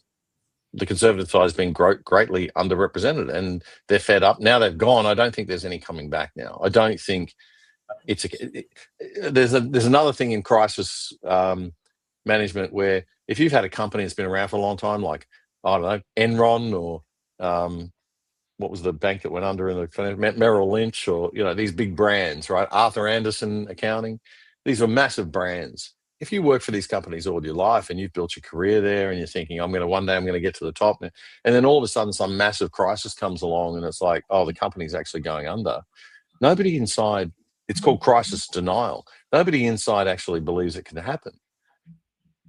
side has been greatly underrepresented, and they're fed up. Now they've gone. I don't think there's any coming back now. I don't think there's another thing in crisis management where if you've had a company that's been around for a long time, like, I don't know, Enron or what was the bank that went under in the Merrill Lynch, or, you know, these big brands, right? Arthur Andersen Accounting. These are massive brands. If you work for these companies all your life and you've built your career there and you're thinking, one day I'm going to get to the top, and then all of a sudden some massive crisis comes along and it's like, oh, the company's actually going under. Nobody inside, it's called crisis denial. Nobody inside actually believes it can happen.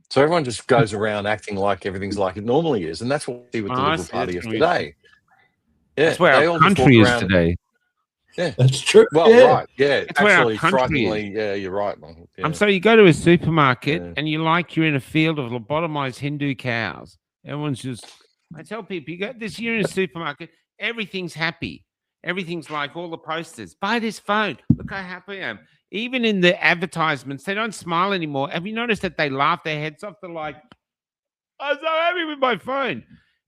So everyone just goes around acting like everything's like it normally is. And that's what we see with the Liberal Party of today. Yeah, that's where our country is today. Yeah, that's true. Well, yeah. right. Yeah, that's where our country frighteningly, yeah, you're right, man. Yeah. So you go to a supermarket and you're in a field of lobotomized Hindu cows. Everyone's just, I tell people, you go this year in a supermarket, everything's happy. Everything's like all the posters. Buy this phone. Look how happy I am. Even in the advertisements, they don't smile anymore. Have you noticed that they laugh their heads off? They're like, I'm so happy with my phone.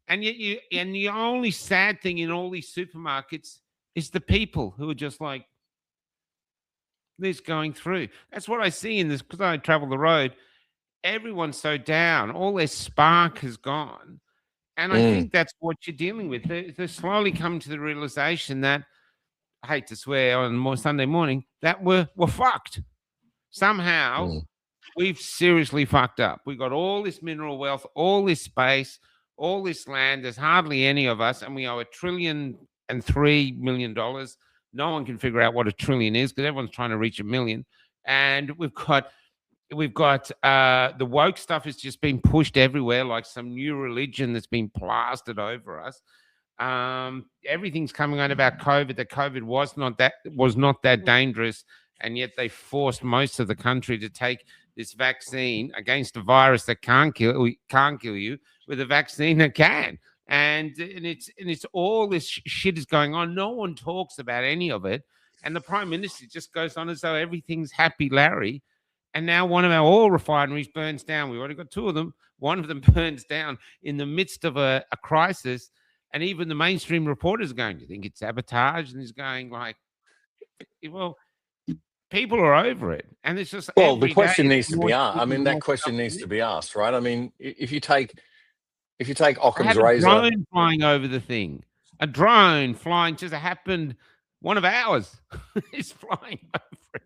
And yet the only sad thing in all these supermarkets is the people who are just like this going through. That's what I see in this, because I travel the road. Everyone's so down. All their spark has gone. And I think that's what you're dealing with. They're slowly coming to the realization that, I hate to swear on Sunday morning, that we're fucked. Somehow we've seriously fucked up. We've got all this mineral wealth, all this space, all this land. There's hardly any of us, and we owe $1.3 trillion. No one can figure out what a trillion is because everyone's trying to reach 1 million. And we've got the woke stuff has just been pushed everywhere, like some new religion that's been plastered over us. Everything's coming out about COVID, that COVID was not that dangerous, and yet they forced most of the country to take this vaccine against a virus that can't kill you with a vaccine that can. And it's all this shit is going on. No one talks about any of it, and the Prime Minister just goes on as though everything's happy Larry. And now one of our oil refineries burns down. We've already got 2 of them. One of them burns down in the midst of a crisis. And even the mainstream reporters are going, do you think it's sabotage? And he's going like, well, people are over it. And it's just, well, the question needs to be asked. I mean, that question needs to be asked, right? I mean, if you take Occam's razor. A drone flying over the thing. A drone flying just happened. One of ours is flying over it.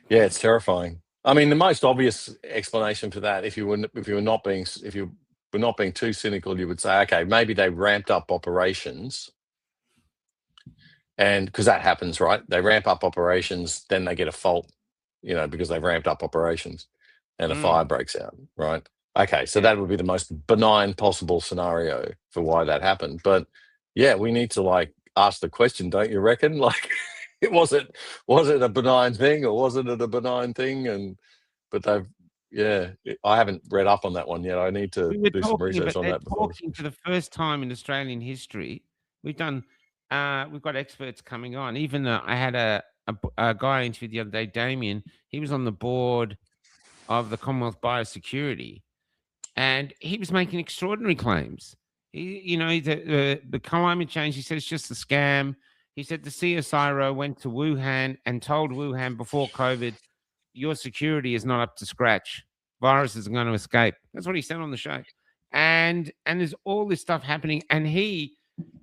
Yeah, it's terrifying. I mean, the most obvious explanation for that, if you were not being too cynical, you would say, okay, maybe they ramped up operations, and because that happens, right? They ramp up operations, then they get a fault, because they've ramped up operations, and a fire breaks out, right? Okay, so that would be the most benign possible scenario for why that happened. But yeah, we need to ask the question, don't you reckon? Was it a benign thing, or wasn't it a benign thing? I haven't read up on that one yet. I need to do some research on that before. Talking for the first time in Australian history, we've got experts coming on. Even I had a guy I interviewed the other day, Damian. He was on the board of the Commonwealth Biosecurity, and he was making extraordinary claims. The climate change, he said, it's just a scam. He said the CSIRO went to Wuhan and told Wuhan before COVID, your security is not up to scratch. Viruses are going to escape. That's what he said on the show. And there's all this stuff happening. And he,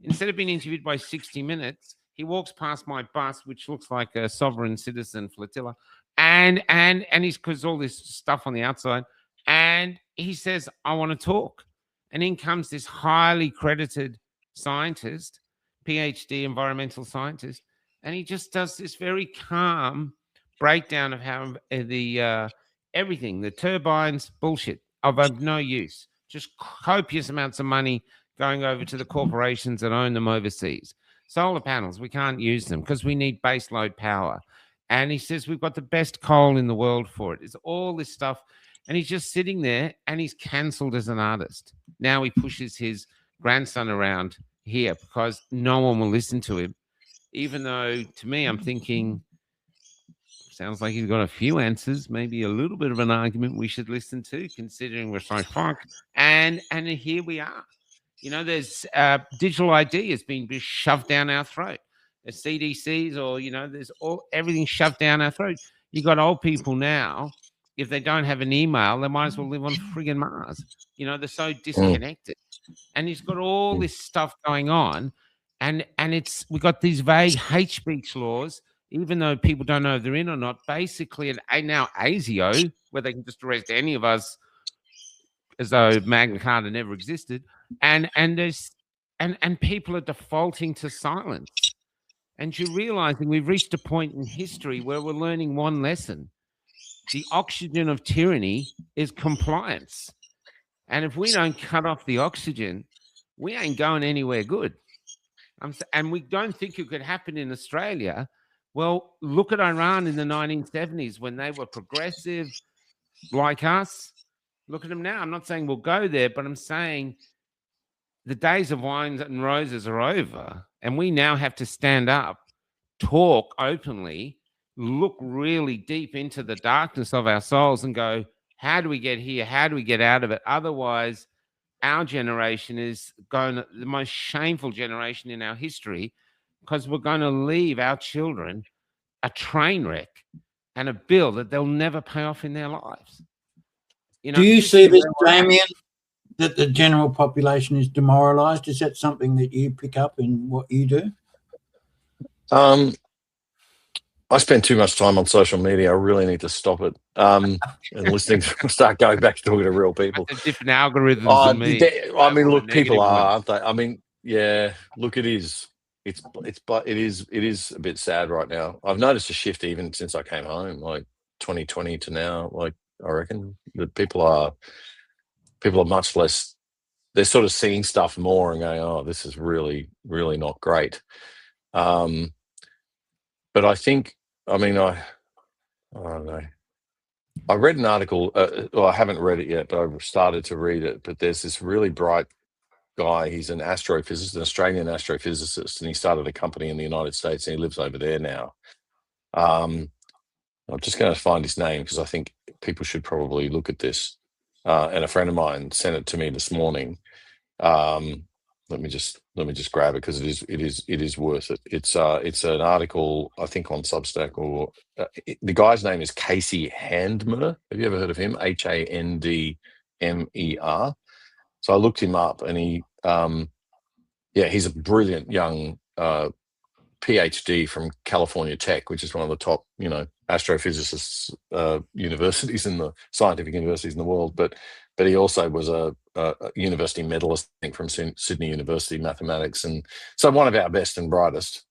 instead of being interviewed by 60 Minutes, he walks past my bus, which looks like a sovereign citizen flotilla. And he's, because all this stuff on the outside. And he says, I want to talk. And in comes this highly credited scientist, PhD environmental scientist, and he just does this very calm breakdown of how everything, the turbines, bullshit, of no use, just copious amounts of money going over to the corporations that own them overseas. Solar panels, we can't use them because we need base load power. And he says we've got the best coal in the world for it. It's all this stuff. And he's just sitting there, and he's cancelled as an artist. Now he pushes his grandson around here because no one will listen to him, even though to me I'm thinking sounds like he's got a few answers, maybe a little bit of an argument we should listen to, considering we're so fucked. And here we are. There's digital ID has been shoved down our throat. The CDCs, or there's everything shoved down our throat. You got old people now if they don't have an email, they might as well live on friggin' Mars. They're so disconnected. And he's got all this stuff going on. And we got these vague hate speech laws, even though people don't know if they're in or not. Basically, now ASIO, where they can just arrest any of us as though Magna Carta never existed, and people are defaulting to silence. And you're realizing we've reached a point in history where we're learning one lesson: the oxygen of tyranny is compliance. And if we don't cut off the oxygen, we ain't going anywhere good. And we don't think it could happen in Australia. Well, look at Iran in the 1970s when they were progressive like us. Look at them now. I'm not saying we'll go there, but I'm saying the days of wines and roses are over. And we now have to stand up, talk openly, look really deep into the darkness of our souls and go, how do we get here? How do we get out of it? Otherwise, our generation is the most shameful generation in our history, because we're going to leave our children a train wreck and a bill that they'll never pay off in their lives. Do you see this, Damian, that the general population is demoralised? Is that something that you pick up in what you do? I spend too much time on social media. I really need to stop it. And listening to start going back to talking to real people. Different algorithms than me. I mean, look, people are, aren't they? I mean, yeah. Look, it is. It is a bit sad right now. I've noticed a shift even since I came home, like 2020 to now. Like, I reckon that people are much less. They're sort of seeing stuff more and going, "Oh, this is really, really not great." But I think, I mean, I don't know. I read an article. Well, I haven't read it yet, but I've started to read it. But there's this really bright guy. He's an astrophysicist, an Australian astrophysicist, and he started a company in the United States, and he lives over there now. I'm just going to find his name because I think people should probably look at this. And a friend of mine sent it to me this morning. Let me just grab it because it is worth it. It's an article, I think, on Substack, or the guy's name is Casey Handmer. Have you ever heard of him? Handmer. So I looked him up, and he's a brilliant young PhD from California Tech, which is one of the top, astrophysicists universities scientific universities in the world. But he also was a university medalist, I think, from Sydney University mathematics, and so one of our best and brightest.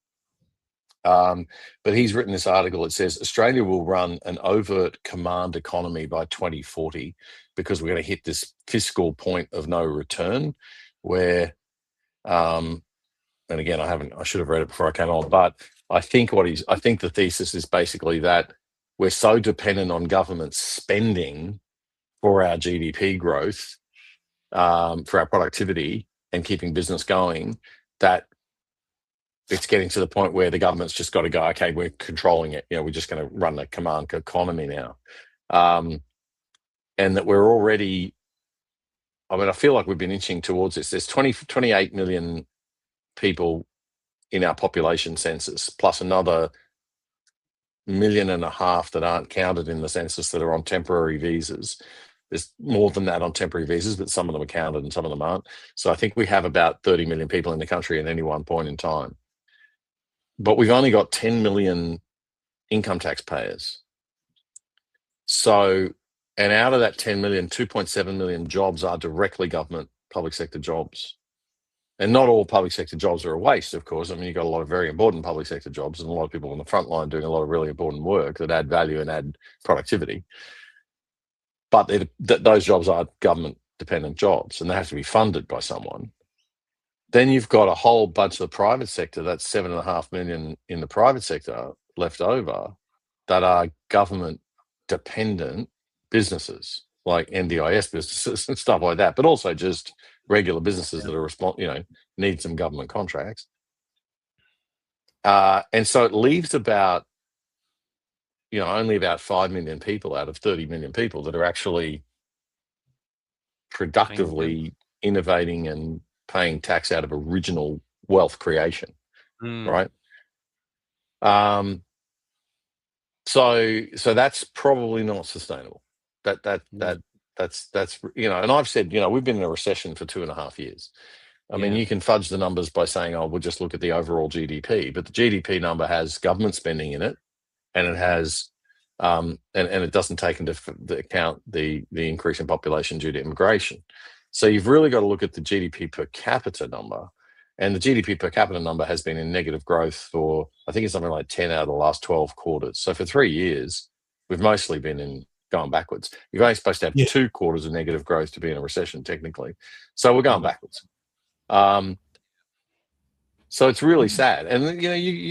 But he's written this article. It says Australia will run an overt command economy by 2040 because we're going to hit this fiscal point of no return, where, and again, I should have read it before I came on, but I think the thesis is basically that we're so dependent on government spending for our GDP growth, for our productivity and keeping business going, that it's getting to the point where the government's just got to go, okay, we're controlling it. We're just going to run a command economy now. And that we're already, I feel like we've been inching towards this. There's 28 million people in our population census, plus another 1.5 million that aren't counted in the census that are on temporary visas. There's more than that on temporary visas, but some of them are counted and some of them aren't. So I think we have about 30 million people in the country at any one point in time. But we've only got 10 million income tax payers. So, and out of that 10 million, 2.7 million jobs are directly government public sector jobs. And not all public sector jobs are a waste, of course. I mean, you've got a lot of very important public sector jobs and a lot of people on the front line doing a lot of really important work that add value and add productivity. But those jobs are government-dependent jobs, and they have to be funded by someone. Then you've got a whole bunch of the private sector, that's 7.5 million in the private sector left over, that are government-dependent businesses, like NDIS businesses and stuff like that, but also just regular businesses that are need some government contracts. And so it leaves about, only about 5 million people out of 30 million people that are actually productively innovating and paying tax out of original wealth creation, right? So that's probably not sustainable. That's and I've said, we've been in a recession for 2.5 years. I mean, Yeah. you can fudge the numbers by saying, oh, we'll just look at the overall GDP, but the GDP number has government spending in it, and it has and it doesn't take into account the increase in population due to immigration. So you've really got to look at the GDP per capita number, and the GDP per capita number has been in negative growth for, I think it's something like 10 out of the last 12 quarters. So for 3 years, we've mostly been going backwards. You're only supposed to have 2 quarters of negative growth to be in a recession, technically. So we're going backwards. So it's really sad. And,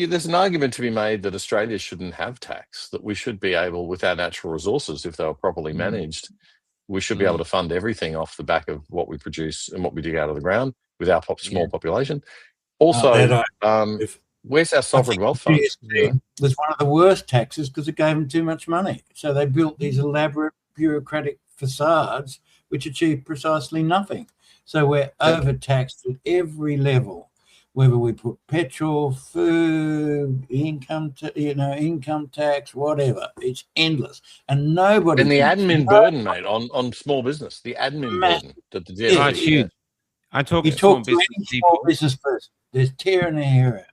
there's an argument to be made that Australia shouldn't have tax, that we should be able, with our natural resources, if they were properly managed, we should be able to fund everything off the back of what we produce and what we dig out of the ground with our small population. Also, where's our sovereign wealth fund? Was one of the worst taxes because it gave them too much money. So they built these elaborate bureaucratic facades which achieve precisely nothing. So we're overtaxed at every level, whether we put petrol, food, income tax, whatever. It's endless, and nobody. And the admin burden, mate, on small business, the admin burden that the it's huge. I talk to small business business person. They're tearing their hair out.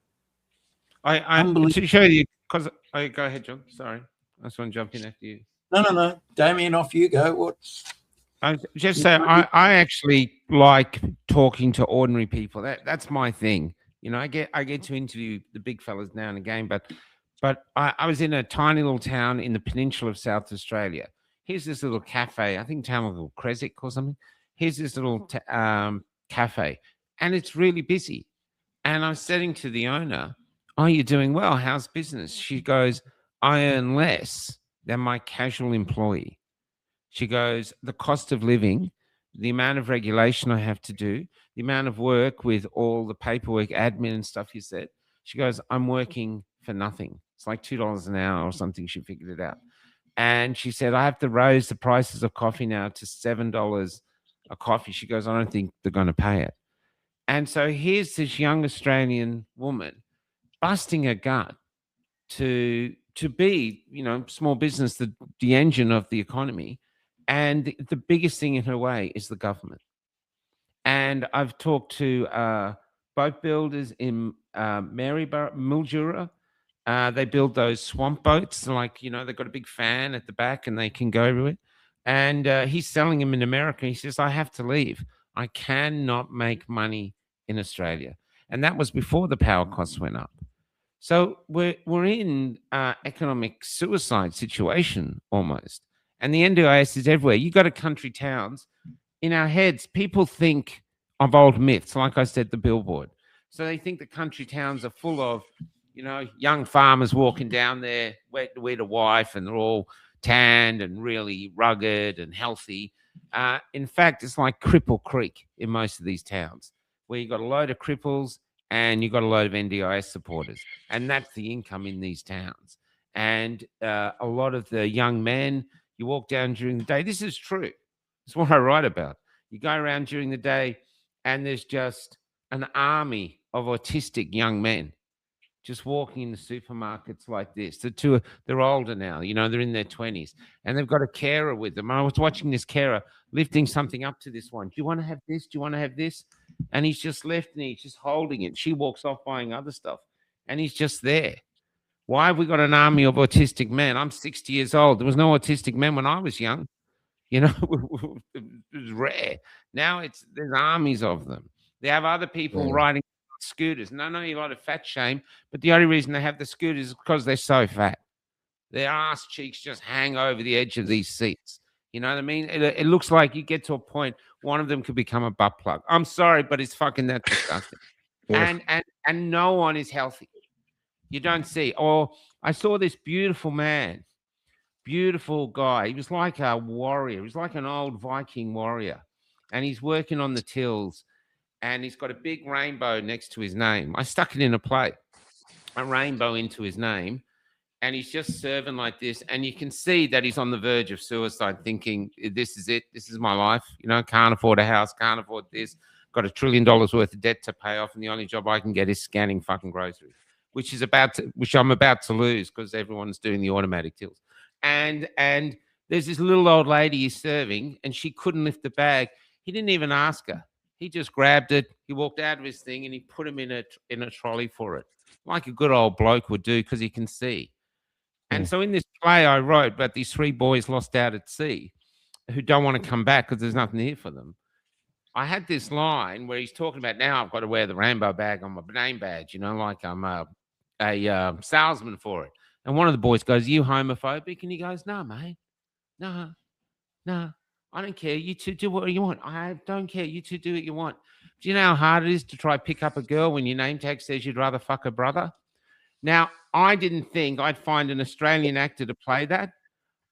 I to show you, because go ahead, John. Sorry, I just want to jump in after you. No, Damian, off you go. I just say I actually like talking to ordinary people. That's my thing. I get to interview the big fellas now and again, but I was in a tiny little town in the peninsula of South Australia. Here's this little cafe. I think town called Creswick or something. Here's this little cafe, and it's really busy. And I'm saying to the owner, "Oh, you're doing well. How's business?" She goes, "I earn less than my casual employee." She goes, "The cost of living, the amount of regulation I have to do, the amount of work with all the paperwork, admin and stuff you said." She goes, "I'm working for nothing. It's like $2 an hour or something." She figured it out. And she said, "I have to raise the prices of coffee now to $7 a coffee." She goes, "I don't think they're going to pay it." And so here's this young Australian woman busting her gut to be, small business, the engine of the economy. And the biggest thing in her way is the government. And I've talked to boat builders in Maryborough, Mildura. They build those swamp boats. Like, they've got a big fan at the back and they can go everywhere. And he's selling them in America. He says, "I have to leave. I cannot make money in Australia." And that was before the power costs went up. So we're in economic suicide situation almost. And the NDIS is everywhere. You go to country towns, in our heads, people think of old myths, like I said, the billboard. So they think the country towns are full of, young farmers walking down there, with a wife, and they're all tanned and really rugged and healthy. In fact, it's like Cripple Creek in most of these towns, where you've got a load of cripples and you've got a load of NDIS supporters. And that's the income in these towns. And a lot of the young men, you walk down during the day. This is true. It's what I write about. You go around during the day and there's just an army of autistic young men just walking in the supermarkets like this. They're older now, they're in their 20s, and they've got a carer with them. I was watching this carer lifting something up to this one. "Do you want to have this? Do you want to have this?" And he's just lifting it. He's just holding it. She walks off buying other stuff, and he's just there. Why have we got an army of autistic men? I'm 60 years old. There was no autistic men when I was young. It was rare. Now there's armies of them. They have other people riding scooters. No, you got a fat shame, but the only reason they have the scooters is because they're so fat. Their ass cheeks just hang over the edge of these seats. You know what I mean? It looks like you get to a point, one of them could become a butt plug. I'm sorry, but it's fucking that disgusting. And no one is healthy. You don't see. Or I saw this beautiful man, beautiful guy. He was like a warrior. He was like an old Viking warrior. And he's working on the tills. And he's got a big rainbow next to his name. I stuck it in a plate, a rainbow into his name. And he's just serving like this. And you can see that he's on the verge of suicide, thinking, this is it. This is my life. Can't afford a house, can't afford this. Got $1 trillion worth of debt to pay off. And the only job I can get is scanning fucking groceries, which I'm about to lose because everyone's doing the automatic tills. And There's this little old lady he's serving, and she couldn't lift the bag. He didn't even ask her. He just grabbed it. He walked out of his thing, and he put him in a trolley for it, like a good old bloke would do, because he can see. And so in this play I wrote about these 3 boys lost out at sea who don't want to come back because there's nothing here for them. I had this line where he's talking about, now I've got to wear the rainbow bag on my name badge, like I'm a salesman for it. And one of the boys goes, "Are you homophobic?" And he goes, "No, mate. No, I don't care. You two do what you want. I don't care. You two do what you want." Do you know how hard it is to try pick up a girl when your name tag says you'd rather fuck her brother? Now, I didn't think I'd find an Australian actor to play that.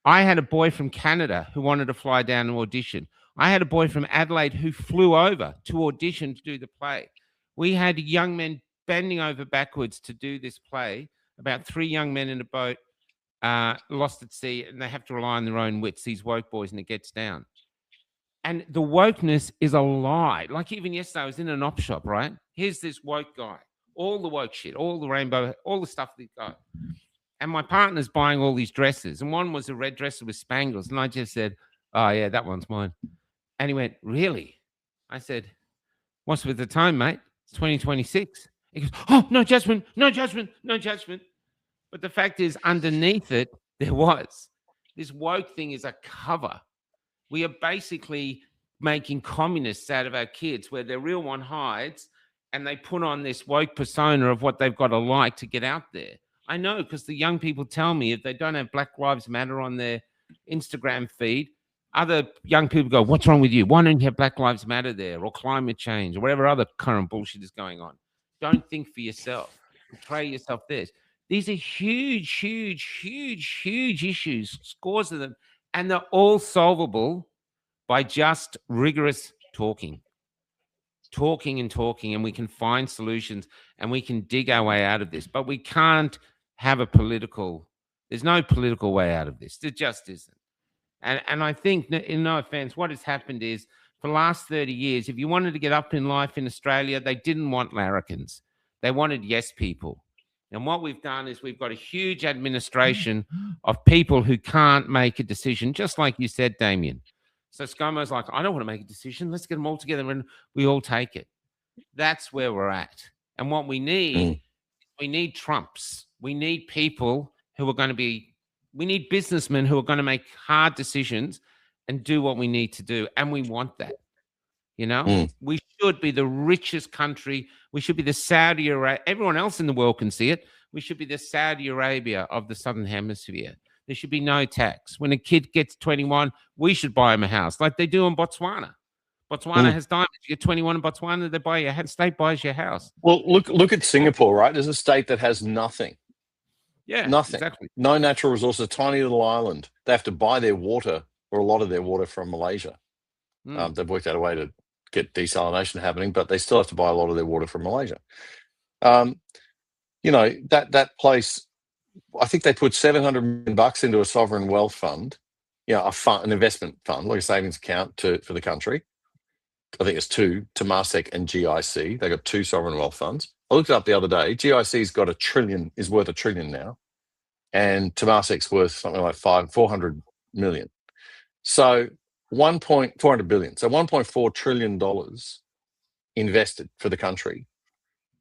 I had a boy from Canada who wanted to fly down and audition. I had a boy from Adelaide who flew over to audition to do the play. We had young men bending over backwards to do this play, about 3 young men in a boat, lost at sea, and they have to rely on their own wits, these woke boys, and it gets down. And the wokeness is a lie. Like even yesterday, I was in an op shop, right? Here's this woke guy, all the woke shit, all the rainbow, all the stuff that got. And my partner's buying all these dresses, and one was a red dress with spangles. And I just said, "Oh, yeah, that one's mine." And he went, "Really?" I said, "What's with the time, mate? It's 2026. He goes, "Oh, no judgment, no judgment, no judgment." But the fact is, underneath it, there was. This woke thing is a cover. We are basically making communists out of our kids, where their real one hides, and they put on this woke persona of what they've got to like to get out there. I know, because the young people tell me if they don't have Black Lives Matter on their Instagram feed, other young people go, "What's wrong with you? Why don't you have Black Lives Matter there, or climate change, or whatever other current bullshit is going on?" Don't think for yourself. Portray yourself this. These are huge, huge, huge, huge issues, scores of them, and they're all solvable by just rigorous talking. Talking and talking, and we can find solutions, and we can dig our way out of this. But we can't have there's no political way out of this. There just isn't. And I think, in no offense, what has happened is, for the last 30 years, if you wanted to get up in life in Australia, they didn't want larrikins. They wanted yes people. And what we've done is we've got a huge administration of people who can't make a decision, just like you said, Damian. So ScoMo's like, "I don't want to make a decision. Let's get them all together and we all take it." That's where we're at. And what we need, we need Trumps. We need people who are going to be, we need businessmen who are going to make hard decisions and do what we need to do. And we want that. We should be the richest country. We should be the Saudi Arabia. Everyone else in the world can see it. We should be the Saudi Arabia of the Southern Hemisphere. There should be no tax. When a kid gets 21, we should buy him a house, like they do in Botswana. Botswana has diamonds. You get 21 in Botswana, they buy your state buys your house. Well, look at Singapore, right? There's a state that has nothing. Yeah, nothing. Exactly. No natural resources. A tiny little island. They have to buy their water, or a lot of their water, from Malaysia. They've worked out a way to get desalination happening, but they still have to buy a lot of their water from Malaysia. That place, I think they put $700 million into a sovereign wealth fund, an investment fund, like a savings account for the country. I think it's 2, Temasek and GIC. They got 2 sovereign wealth funds. I looked it up the other day. GIC's got is worth $1 trillion now, and Temasek's worth something like 400 million. So 400 billion. So $1.4 trillion invested for the country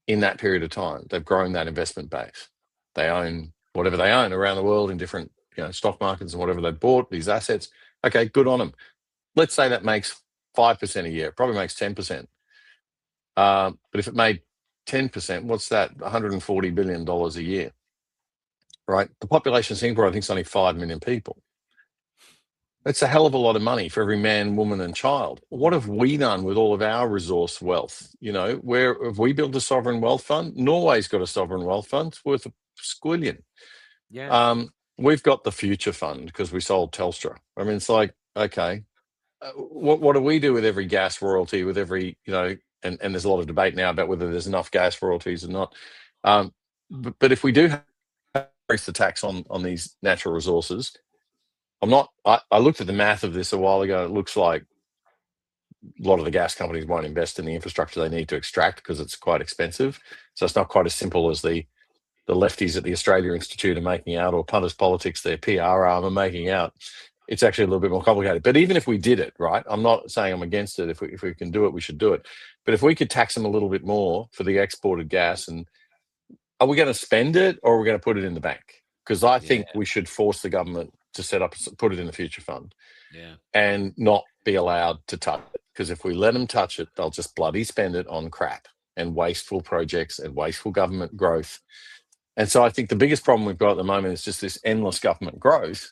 in that period of time. They've grown that investment base. They own whatever they own around the world in different stock markets and whatever they've bought, these assets. Okay, good on them. Let's say that makes 5% a year. It probably makes 10%. But if it made 10%, what's that? $140 billion a year, right? The population of Singapore, I think, is only 5 million people. It's a hell of a lot of money for every man, woman, and child. What have we done with all of our resource wealth? Where have we built a sovereign wealth fund? Norway's got a sovereign wealth fund. It's worth $1 squillion. Yeah. We've got the future fund because we sold Telstra. I mean, it's like, okay, what do we do with every gas royalty, with every, and there's a lot of debate now about whether there's enough gas royalties or not. But if we do increase the tax on these natural resources, I looked at the math of this a while ago. It looks like a lot of the gas companies won't invest in the infrastructure they need to extract because it's quite expensive. So it's not quite as simple as the lefties at the Australia Institute are making out, or Punters Politics, their PR arm, are making out. it's actually a little bit more complicated. But even if we did it, right, I'm not saying I'm against it. If we can do it, we should do it. But if we could tax them a little bit more for the exported gas, and are we going to spend it or are we going to put it in the bank? Because I think we should force the government to put it in the future fund, and not be allowed to touch it. Because if we let them touch it, they'll just bloody spend it on crap and wasteful projects and wasteful government growth. And so I think the biggest problem we've got at the moment is just this endless government growth.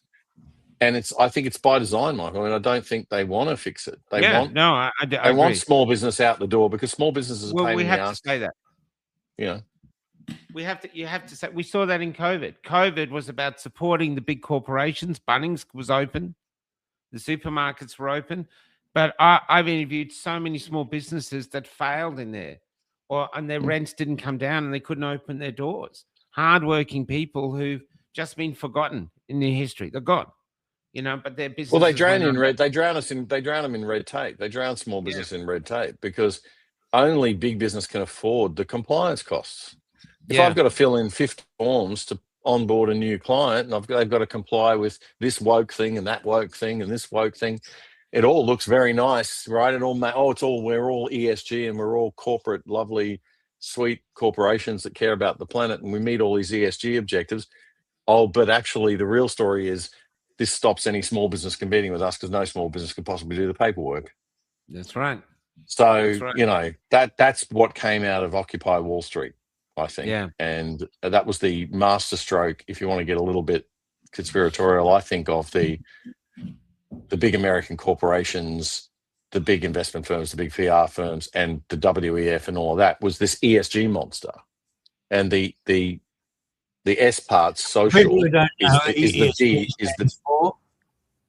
And I think it's by design, Michael. I mean, I don't think they want to fix it. They want small business out the door, because small businesses are paying the ass. We have to say that. Yeah. You have to say, we saw that in COVID. COVID was about supporting the big corporations. Bunnings was open. The supermarkets were open. But I've interviewed so many small businesses that failed in there, and their rents didn't come down and they couldn't open their doors. Hardworking people who've just been forgotten in their history. They're gone, but their business. Well, they drown them in red tape. They drown small business in red tape, because only big business can afford the compliance costs. If I've got to fill in 50 forms to onboard a new client, and they've got to comply with this woke thing and that woke thing and this woke thing, it all looks very nice, right? We're all ESG and we're all corporate, lovely, sweet corporations that care about the planet, and we meet all these ESG objectives. But actually the real story is this stops any small business competing with us, because no small business can possibly do the paperwork. That's right. So, that's what came out of Occupy Wall Street, I think. Yeah. And that was the masterstroke, if you want to get a little bit conspiratorial, I think, of the big American corporations, the big investment firms, the big PR firms, and the WEF and all of that, was this ESG monster. And the S part, social, is the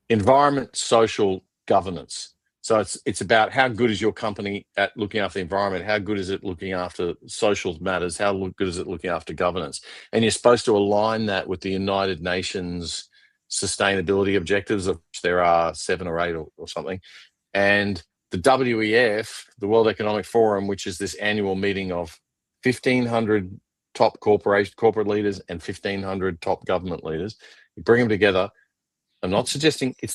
environment, social, governance. So it's about how good is your company at looking after the environment, how good is it looking after social matters, how good is it looking after governance. And you're supposed to align that with the United Nations sustainability objectives, of which there are 7 or 8 or something. And the WEF, the World Economic Forum, which is this annual meeting of 1,500 top corporate leaders and 1,500 top government leaders, you bring them together. I'm not suggesting it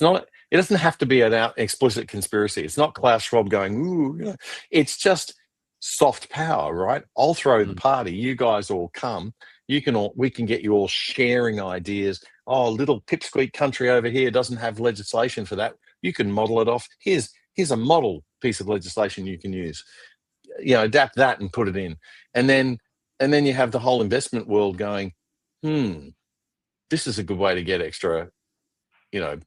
doesn't have to be an explicit conspiracy. It's not Klaus Schwab going, ooh, it's just soft power, right? I'll throw the party. You guys all come. We can get you all sharing ideas. Oh, little pipsqueak country over here doesn't have legislation for that. You can model it off. Here's a model piece of legislation you can use. Adapt that and put it in. And then you have the whole investment world going, this is a good way to get extra,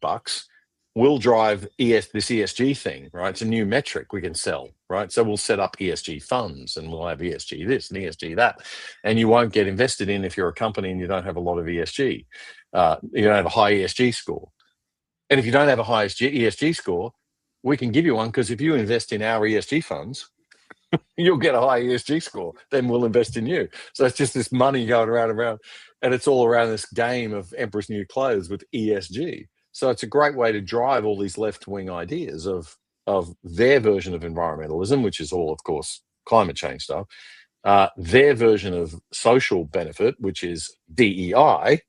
bucks. We'll drive this ESG thing, right? It's a new metric we can sell, right? So we'll set up ESG funds, and we'll have ESG this and ESG that. And you won't get invested in if you're a company and you don't have a lot of ESG. You don't have a high ESG score. And if you don't have a high ESG score, we can give you one, because if you invest in our ESG funds, you'll get a high ESG score. Then we'll invest in you. So it's just this money going around and around. And it's all around this game of Emperor's New Clothes with ESG. So it's a great way to drive all these left-wing ideas of their version of environmentalism, which is all, of course, climate change stuff, their version of social benefit, which is DEI,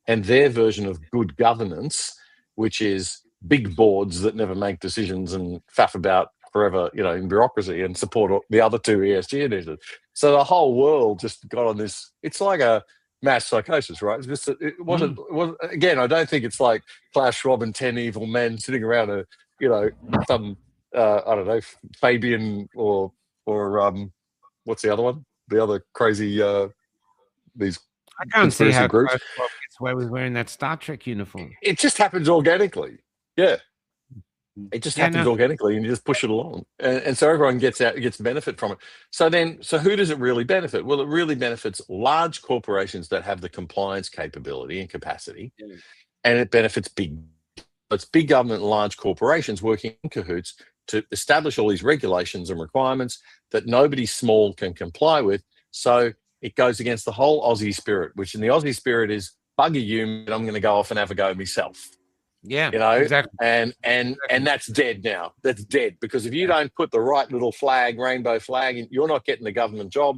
and their version of good governance, which is big boards that never make decisions and faff about forever, in bureaucracy, and support the other 2 ESG initiatives. So the whole world just got on this. It's like a mass psychosis, right? It wasn't. Again, I don't think it's like Klaus Schwab and 10 evil men sitting around some I don't know, Fabian or what's the other one? The other crazy these. I can't see how Klaus Schwab gets away with wearing that Star Trek uniform. It just happens organically. Yeah. It just happens organically, and you just push it along, and so everyone gets benefit from it. So who does it really benefit? Well, it really benefits large corporations that have the compliance capability and capacity, and it benefits it's big government and large corporations working in cahoots to establish all these regulations and requirements that nobody small can comply with. So it goes against the whole Aussie spirit, which in the Aussie spirit is bugger you, and I'm going to go off and have a go myself. Yeah, exactly. And that's dead now. That's dead, because if you don't put the right little rainbow flag, you're not getting the government job.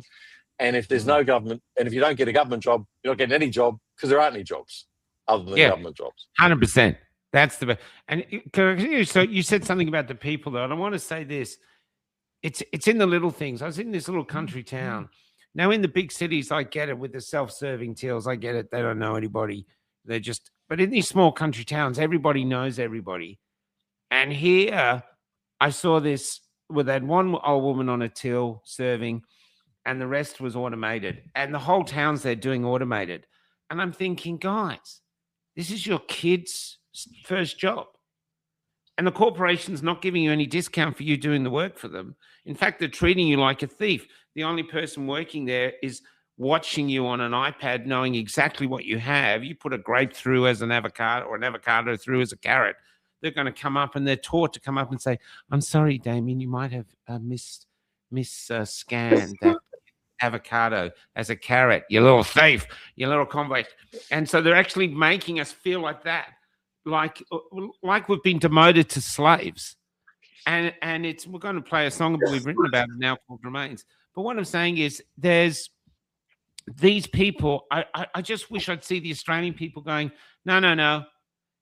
And if there's no government, and if you don't get a government job, you're not getting any job, because there aren't any jobs other than government jobs. 100%. That's the best. And so you said something about the people, though, and I want to say this: it's in the little things. I was in this little country town. Now, in the big cities, I get it with the self-serving tills. I get it; they don't know anybody. They're just. But in these small country towns, everybody knows everybody. And here, I saw this where they had one old woman on a till serving, and the rest was automated. And the whole town's there doing automated. And I'm thinking, guys, this is your kid's first job. And the corporation's not giving you any discount for you doing the work for them. In fact, they're treating you like a thief. The only person working there is watching you on an iPad, knowing exactly what you have. You put a grape through as an avocado or an avocado through as a carrot. They're going to come up and they're taught to come up and say, I'm sorry, Damian, you might have scanned that avocado as a carrot, you little thief, you little convict. And so they're actually making us feel like that, like we've been demoted to slaves. And we're going to play a song that we've written about it now called Remains. But what I'm saying is there's these people, I just wish I'd see the Australian people going, no,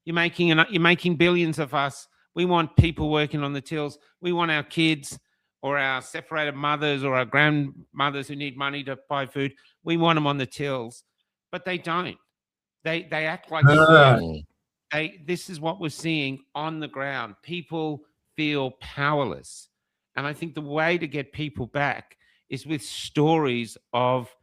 you're making billions of us. We want people working on the tills. We want our kids or our separated mothers or our grandmothers who need money to buy food. We want them on the tills, but they don't. They act like this is what we're seeing on the ground. People feel powerless. And I think the way to get people back is with stories of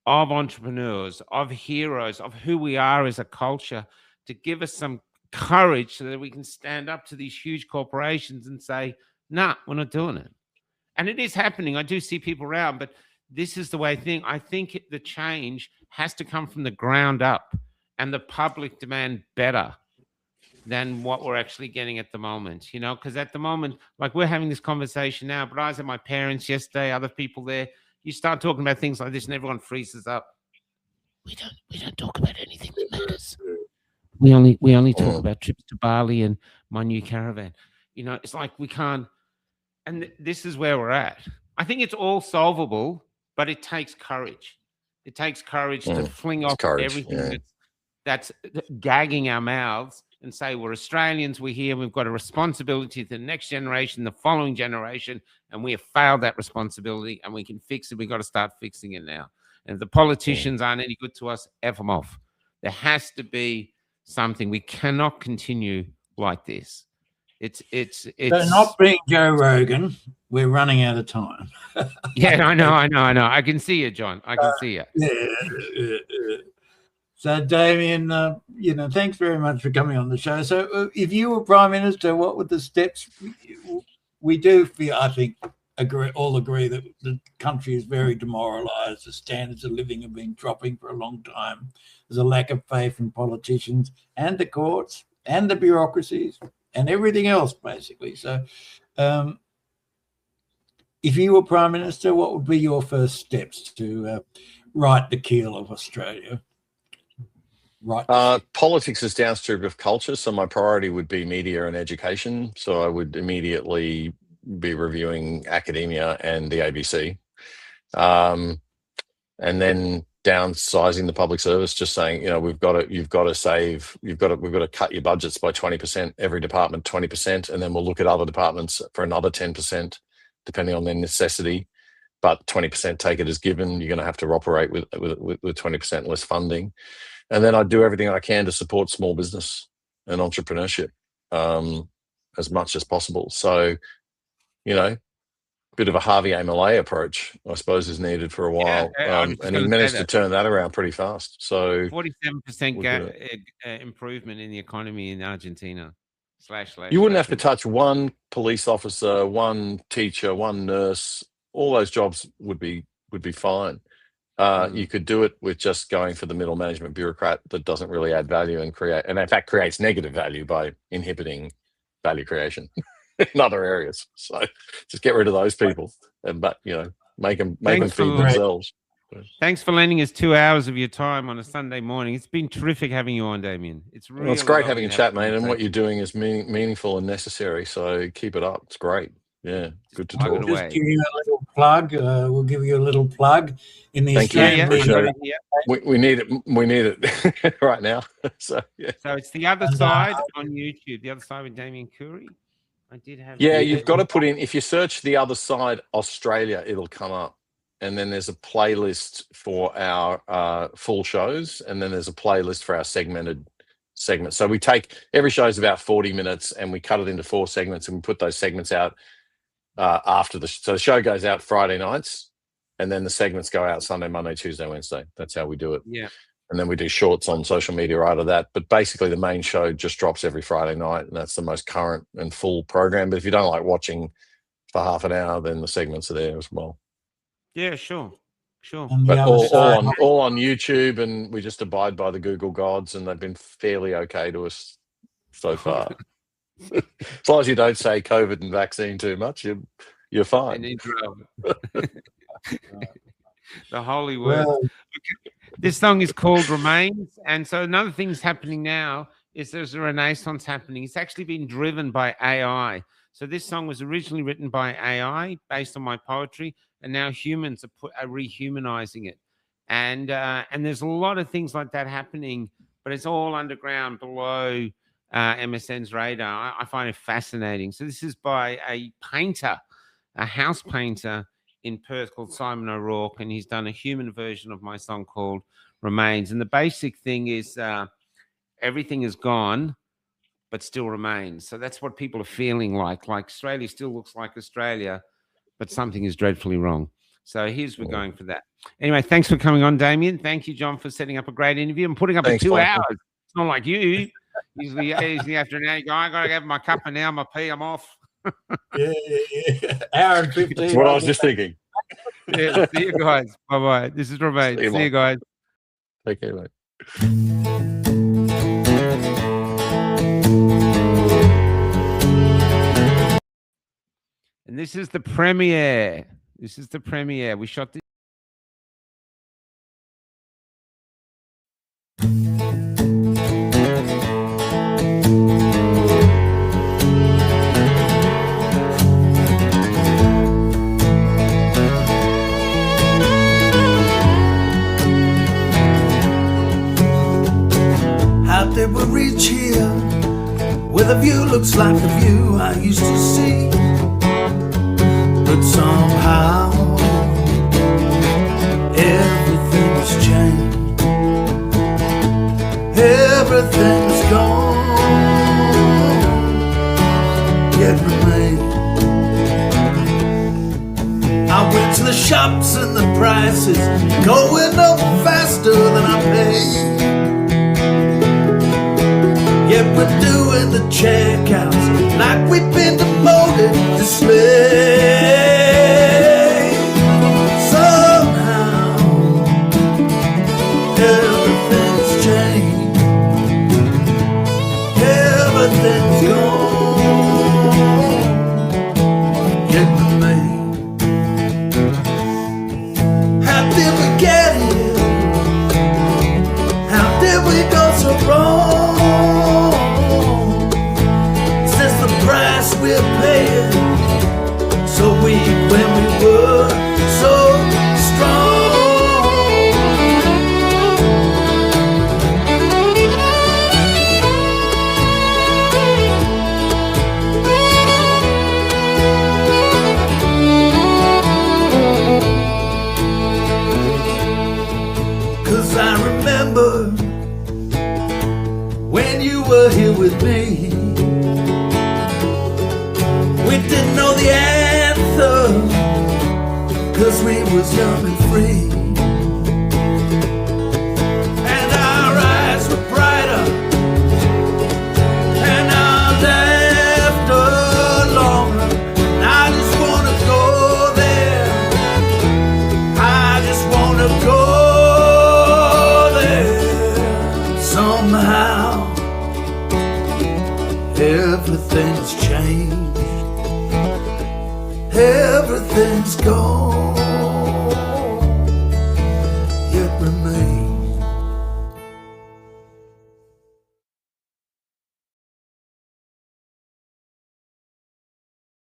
entrepreneurs, of heroes, of who we are as a culture, to give us some courage so that we can stand up to these huge corporations and say, nah, we're not doing it. And it is happening. I do see people around, but this is the way I think the change has to come from the ground up, and the public demand better than what we're actually getting at the moment, because at the moment, like we're having this conversation now, but I was at my parents yesterday, other people there, you start talking about things like this and everyone freezes up. We don't talk about anything that matters. We only talk about trips to Bali and my new caravan. It's like we can't. And this is where we're at. I think it's all solvable, but it takes courage. It takes courage to fling off everything that's gagging our mouths and say, we're Australians, we're here, we've got a responsibility to the next generation, the following generation, and we have failed that responsibility, and we can fix it. We've got to start fixing it now. And if the politicians aren't any good to us, F them off. There has to be something. We cannot continue like this. It's so not being Joe Rogan, we're running out of time. Yeah, I know. I can see you, John. I can see you. Yeah. So, Damian, thanks very much for coming on the show. So, if you were Prime Minister, what would the steps? We do feel, I think, all agree that the country is very demoralised. The standards of living have been dropping for a long time. There's a lack of faith in politicians and the courts and the bureaucracies and everything else, basically. So, if you were Prime Minister, what would be your first steps to right the keel of Australia? Politics is downstream of culture, so my priority would be media and education. So I would immediately be reviewing academia and the ABC, and then downsizing the public service. Just saying, we've got to cut your budgets by 20%, every department 20%, and then we'll look at other departments for another 10%, depending on their necessity. But 20% take it as given. You're going to have to operate with 20% less funding. And then I do everything I can to support small business and entrepreneurship as much as possible. So, a bit of a Harvey A. Millay approach, I suppose, is needed for a while. And he managed to turn that around pretty fast. So 47% improvement in the economy in Argentina. You wouldn't have to touch one police officer, one teacher, one nurse. All those jobs would be fine. You could do it with just going for the middle management bureaucrat that doesn't really add value and in fact creates negative value by inhibiting value creation in other areas. So just get rid of those people and make them feed themselves. Thanks for lending us 2 hours of your time on a Sunday morning. It's been terrific having you on, Damian. It's great having a chat, mate. And what you're doing is meaningful and necessary. So keep it up. It's great. Yeah, good to talk. Just give you a little plug. We'll give you a little plug in the Thank you. Australian League. Appreciate it. Yeah. We need it. We need it right now. So yeah. So it's the other And, side on YouTube. The other side with Damian Coory. I did have. Yeah, you've got to put in, if you search the other side Australia, it'll come up. And then there's a playlist for our full shows. And then there's a playlist for our segmented segments. So we take, every show is about 40 minutes and we cut it into 4 segments and we put those segments out after so the show goes out Friday nights and then the segments go out Sunday, Monday, Tuesday, Wednesday. That's how we do it. Yeah. And then we do shorts on social media out of that. But basically the main show just drops every Friday night and that's the most current and full program. But if you don't like watching for half an hour, then the segments are there as well. Yeah, sure. Sure. On the But other side, all on YouTube, and we just abide by the Google gods, and they've been fairly okay to us so far. As long as you don't say COVID and vaccine too much, you're fine. The holy word. well, This song is called Remains. And so another thing's happening now is there's a renaissance happening. It's actually been driven by AI. So this song was originally written by AI based on my poetry, and now humans are rehumanizing it. And there's a lot of things like that happening, but it's all underground below MSN's radar. I find it fascinating. So this is by a painter, a house painter in Perth called Simon O'Rourke, and he's done a human version of my song called Remains. And the basic thing is everything is gone, but still remains. So that's what people are feeling like. Like Australia still looks like Australia, but something is dreadfully wrong. So we're going for that. Anyway, thanks for coming on, Damian. Thank you, John, for setting up a great interview and putting up in 2 hours. It's not like you. Usually after an hour, you go, I got to have my cup and now my pee, I'm off. yeah. Hour and 15. That's what I was just thinking. Yeah, see you guys. Bye-bye. This is Remains. See you guys. Take care, mate. And this is the premiere. This is the premiere. We shot this. How did we reach here? Where the view looks like the view I used to see. But somehow everything's changed. Everything's gone, yet remains. I went to the shops and the prices going up faster than I paid. Yet we're doing the checkouts like we've been demoted to slave. Somehow everything's changed. Everything's gone, yet remains. How did we get here? How did we go so wrong? Price we're paying, so weak when we were so strong. Cause I remember when you were here with me. We didn't know the answer, cause we was young and free. And our eyes were brighter, and our laughter longer. And I just wanna go there, I just wanna go there. Somehow everything's changed. Everything's gone.